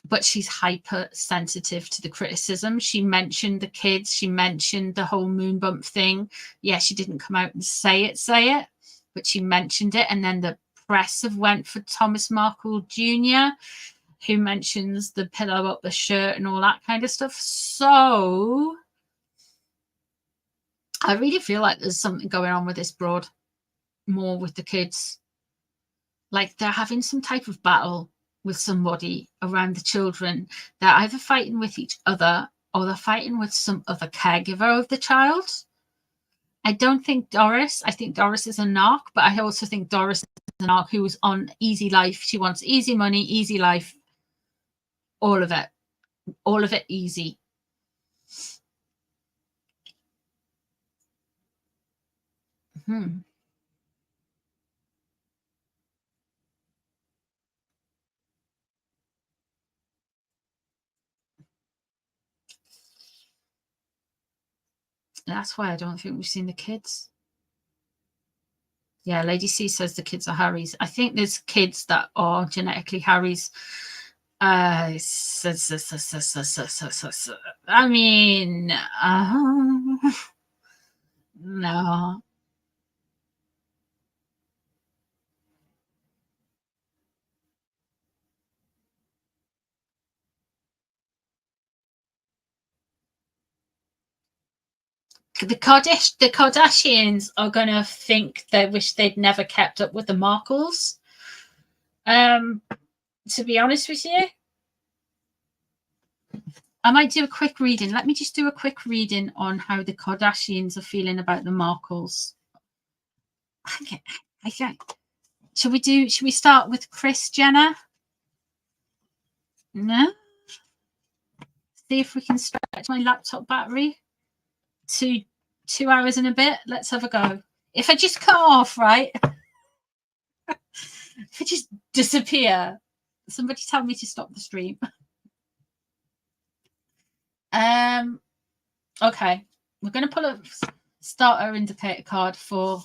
Speaker 1: But she's hypersensitive to the criticism. She mentioned the kids. She mentioned the whole moon bump thing. Yeah, she didn't come out and say it, but she mentioned it. And then the press have went for Thomas Markle Jr., who mentions the pillow up the shirt and all that kind of stuff. So I really feel like there's something going on with this broad, more with the kids. Like they're having some type of battle with somebody around the children. They're either fighting with each other or they're fighting with some other caregiver of the child. I don't think Doris. I think Doris is a narc, but I also think Doris is a narc who's on easy life. She wants easy money, easy life, all of it easy. That's why I don't think we've seen the kids. Yeah, Lady C says the kids are Harry's. I think there's kids that are genetically Harry's. I mean, no. The Kardashians are gonna think they wish they'd never kept up with the Markles. To be honest with you, I might do a quick reading. Let me just do a quick reading on how the Kardashians are feeling about the Markles. Okay. Should we start with Kris Jenner? No. See if we can stretch my laptop battery to 2 hours and a bit. Let's have a go. If I just cut off, right? If I just disappear, somebody tell me to stop the stream. Okay. We're going to pull a starter indicator card for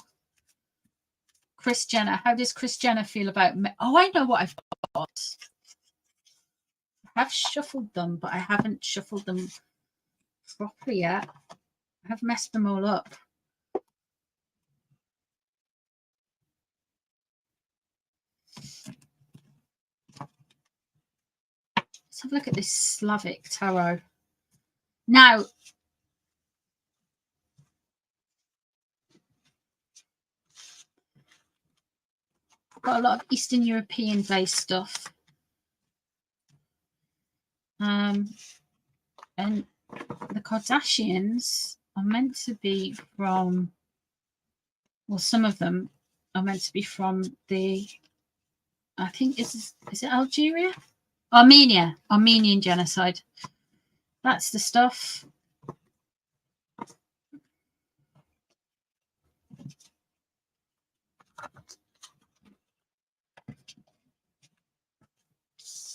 Speaker 1: Kris Jenner. How does Kris Jenner feel about... Oh, I know what I've got. I have shuffled them, but I haven't shuffled them properly yet. I have messed them all up. Let's have a look at this Slavic tarot. Now, I've got a lot of Eastern European based stuff. And the Kardashians are meant to be from, well, some of them are meant to be from the, I think, is it Algeria? Armenian genocide. That's the stuff.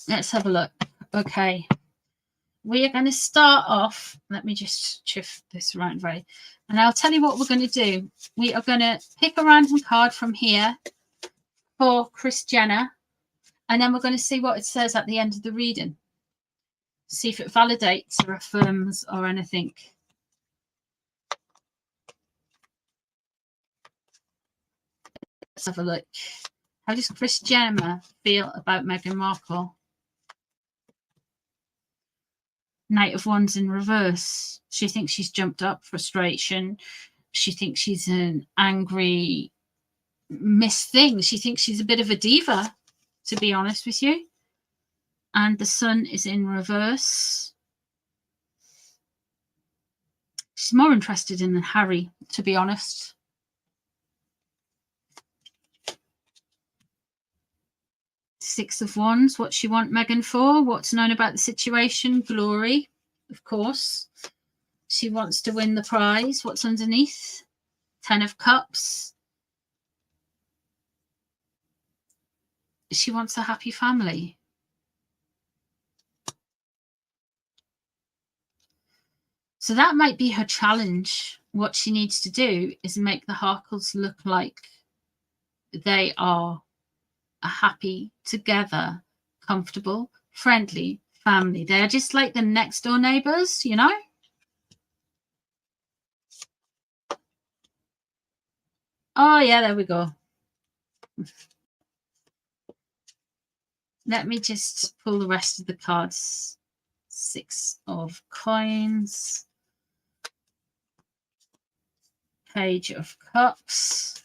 Speaker 1: Let's have a look. Okay. We are going to start off. Let me just shift this around, right? And I'll tell you what we're going to do. We are going to pick a random card from here for Kris Jenner. And then we're going to see what it says at the end of the reading. See if it validates or affirms or anything. Let's have a look. How does Kris Jenner feel about Meghan Markle? Knight of Wands in reverse. She thinks she's jumped up, frustration. She thinks she's an angry Miss Thing. She thinks she's a bit of a diva, to be honest with you. And the Sun is in reverse. She's more interested in Harry, to be honest. Six of Wands. What she want Meghan for? What's known about the situation? Glory, of course. She wants to win the prize. What's underneath? 10 of Cups. She wants a happy family. So that might be her challenge. What she needs to do is make the Harkles look like they are a happy, together, comfortable, friendly family. They're just like the next door neighbors, you know? Oh, yeah, there we go. Let me just pull the rest of the cards. 6 of Coins. Page of Cups.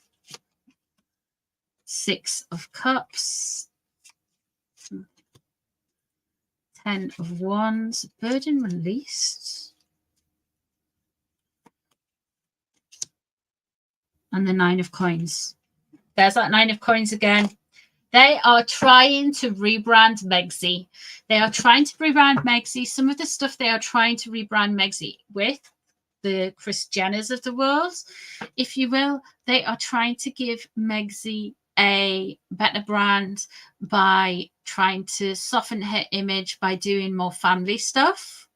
Speaker 1: 6 of Cups. 10 of Wands. Burden released. And the 9 of Coins. There's that 9 of Coins again. They are trying to rebrand Megsy. They are trying to rebrand Megsy. Some of the stuff they are trying to rebrand Megsy with, the Kris Jenners of the world, if you will, they are trying to give Megsy a better brand by trying to soften her image by doing more family stuff.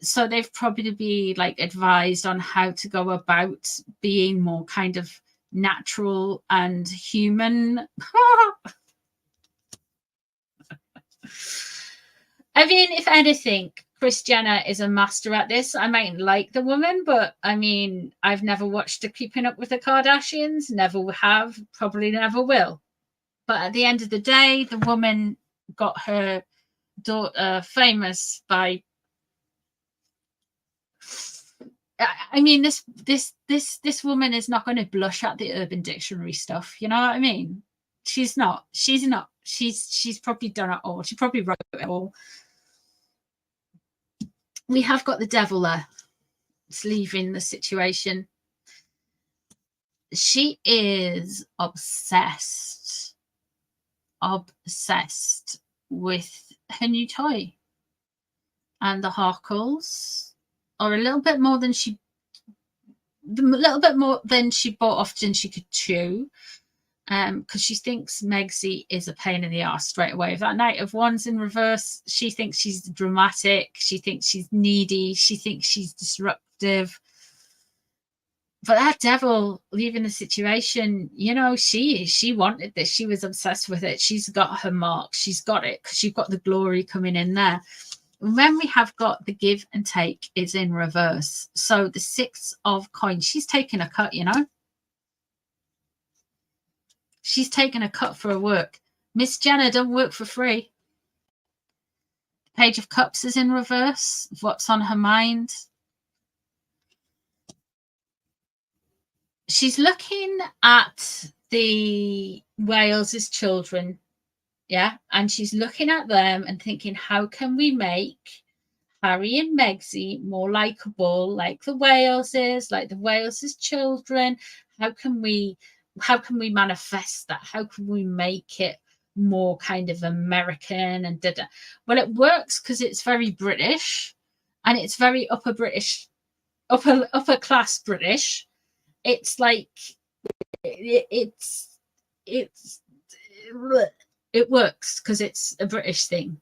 Speaker 1: So they've probably be like advised on how to go about being more kind of natural and human. I mean, if anything, Kris Jenner is a master at this. I might like the woman, but I mean, I've never watched her Keeping Up with the Kardashians, never have, probably never will. But at the end of the day, the woman got her daughter famous by, I mean, this woman is not going to blush at the Urban Dictionary stuff. You know what I mean? She's not. She's probably done it all. She probably wrote it all. We have got the devil there. It's leaving the situation. She is obsessed with her new toy. And the Harkles are a little bit more than she bought often she could chew. Because she thinks Megsy is a pain in the ass straight away. If that Knight of Wands in reverse, she thinks she's dramatic. She thinks she's needy. She thinks she's disruptive. But that devil leaving the situation, you know, she wanted this. She was obsessed with it. She's got her mark. She's got it because she's got the glory coming in there. And when we have got the give and take is in reverse. So the 6 of coins, she's taking a cut, you know. She's taken a cut for her work. Miss Jenner don't work for free. Page of Cups is in reverse. What's on her mind? She's looking at the Wales' children, yeah, and she's looking at them and thinking, how can we make Harry and Megsy more likable, like the Waleses, like the Wales' children? How can we manifest that? How can we make it more kind of American and da-da? Well, it works because it's very British and it's very upper class British. It's like it works because it's a British thing.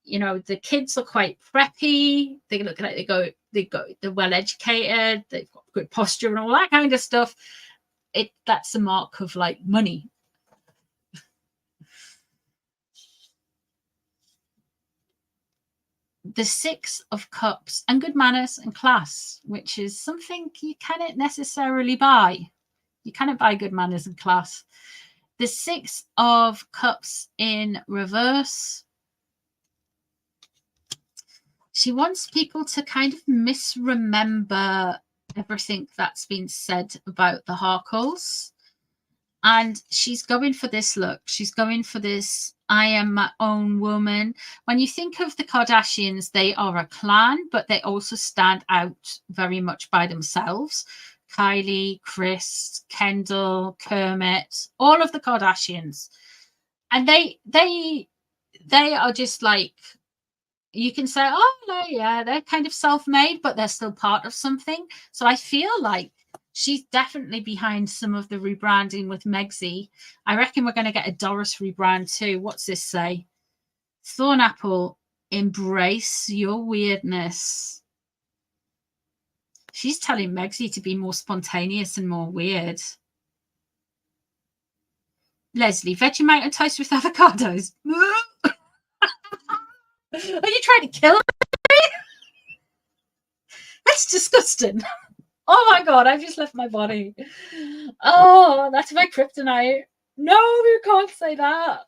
Speaker 1: You know, the kids are quite preppy. They look like they're well educated. They've got good posture and all that kind of stuff. That's a mark of like money. The 6 of Cups and good manners and class, which is something you cannot necessarily buy. You cannot buy good manners and class. The 6 of Cups in reverse. She wants people to kind of misremember everything that's been said about the Harkles. And she's going for this look. She's going for this, I am my own woman. When you think of the Kardashians, they are a clan, but they also stand out very much by themselves. Kylie, Kris, Kendall, Kermit, all of the Kardashians. And they are just like, you can say, oh, no, yeah, they're kind of self-made, but they're still part of something. So I feel like she's definitely behind some of the rebranding with Megsy. I reckon we're going to get a Doris rebrand too. What's this say? Thornapple, embrace your weirdness. She's telling Megsy to be more spontaneous and more weird. Leslie, Vegemite and toast with avocados. Are you trying to kill me? That's disgusting. Oh my God, I've just left my body. Oh, that's my kryptonite. No, you can't say that.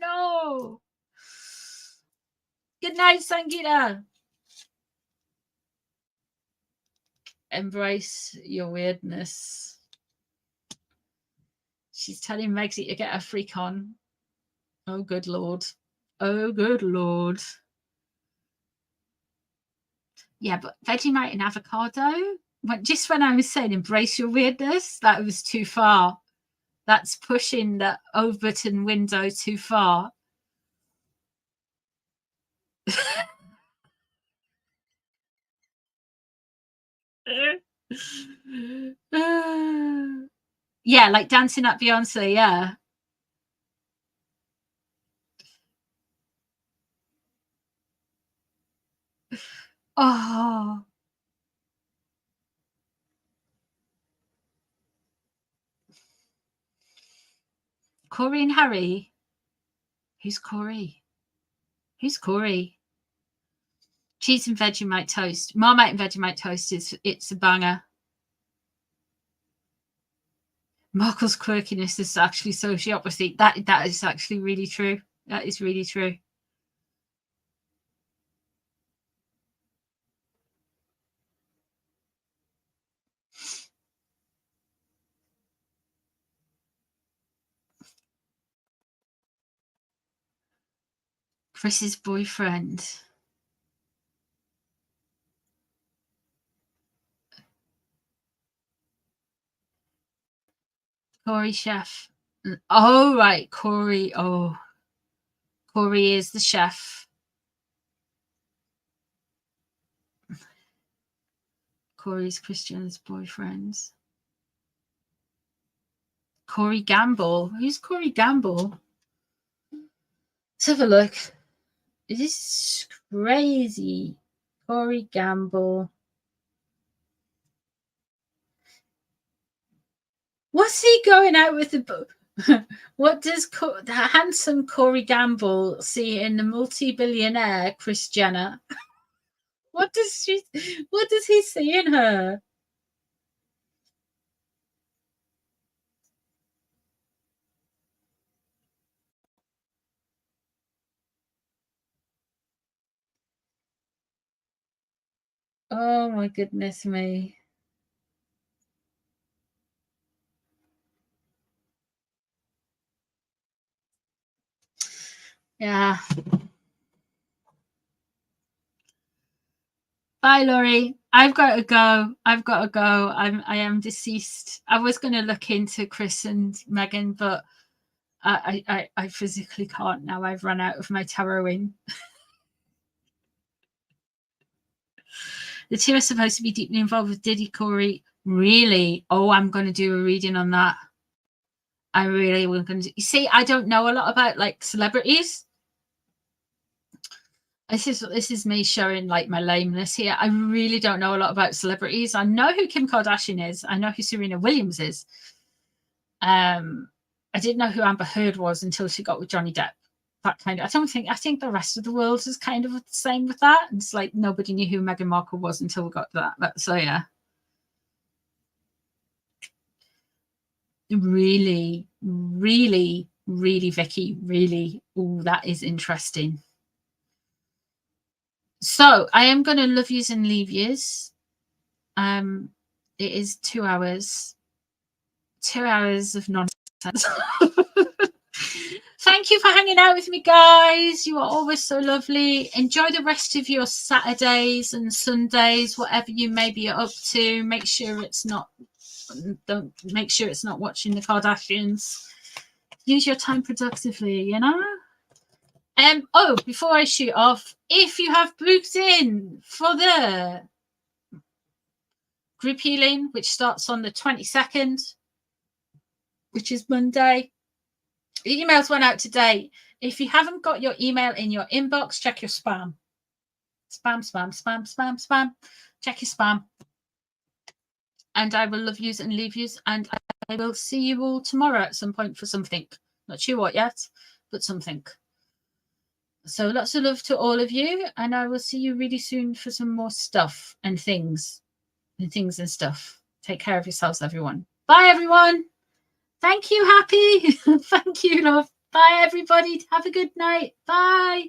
Speaker 1: No. Good night, Sangeeta. Embrace your weirdness. She's telling Megsy to get a freak on. Oh, good Lord. Oh, good Lord. Yeah, but Vegemite and avocado, just when I was saying embrace your weirdness, that was too far. That's pushing the Overton window too far. Yeah, like dancing at Beyonce, yeah. Oh. Corey and Harry. Who's Corey? Who's Corey? Cheese and Vegemite toast. Marmite and Vegemite toast it's a banger. Markle's quirkiness is actually sociopathy. That is actually really true. That is really true. Chris's boyfriend. Corey chef. Oh, right. Corey. Oh, Corey is the chef. Corey's Christian's boyfriend. Corey Gamble. Who's Corey Gamble? Let's have a look. This is crazy. Corey Gamble. What's he going out with the... What does the handsome Corey Gamble see in the multi-billionaire Kris Jenner? What does he see in her? Oh my goodness me. Yeah. Bye, Laurie. I've got to go. I am deceased. I was going to look into Kris and Meghan, but I physically can't now. I've run out of my taroting. The two are supposed to be deeply involved with Diddy, Corey. Really? Oh, I'm going to do a reading on that. I really will going to. You see, I don't know a lot about like celebrities. This is me showing like my lameness here. I really don't know a lot about celebrities. I know who Kim Kardashian is. I know who Serena Williams is. I didn't know who Amber Heard was until she got with Johnny Depp. That kind of. I think the rest of the world is kind of the same with that. It's like nobody knew who Meghan Markle was until we got to that. But so yeah. Really, really, really, Vicky, really. Oh, that is interesting. So I am going to love yous and leave yous. It is 2 hours. 2 hours of nonsense. Thank you for hanging out with me, guys. You are always so lovely. Enjoy the rest of your Saturdays and Sundays, whatever you may be up to. Make sure it's not watching the Kardashians. Use your time productively, you know. Oh, before I shoot off, if you have booked in for the group healing, which starts on the 22nd, which is Monday, the emails went out today. If you haven't got your email in your inbox, check your spam. Spam. Check your spam. And I will love yous and leave yous, and I will see you all tomorrow at some point for something. Not sure what yet, but something. So lots of love to all of you, and I will see you really soon for some more stuff and things and stuff. Take care of yourselves, everyone. Bye, everyone. Thank you, Happy. Thank you, love. Bye, everybody. Have a good night. Bye.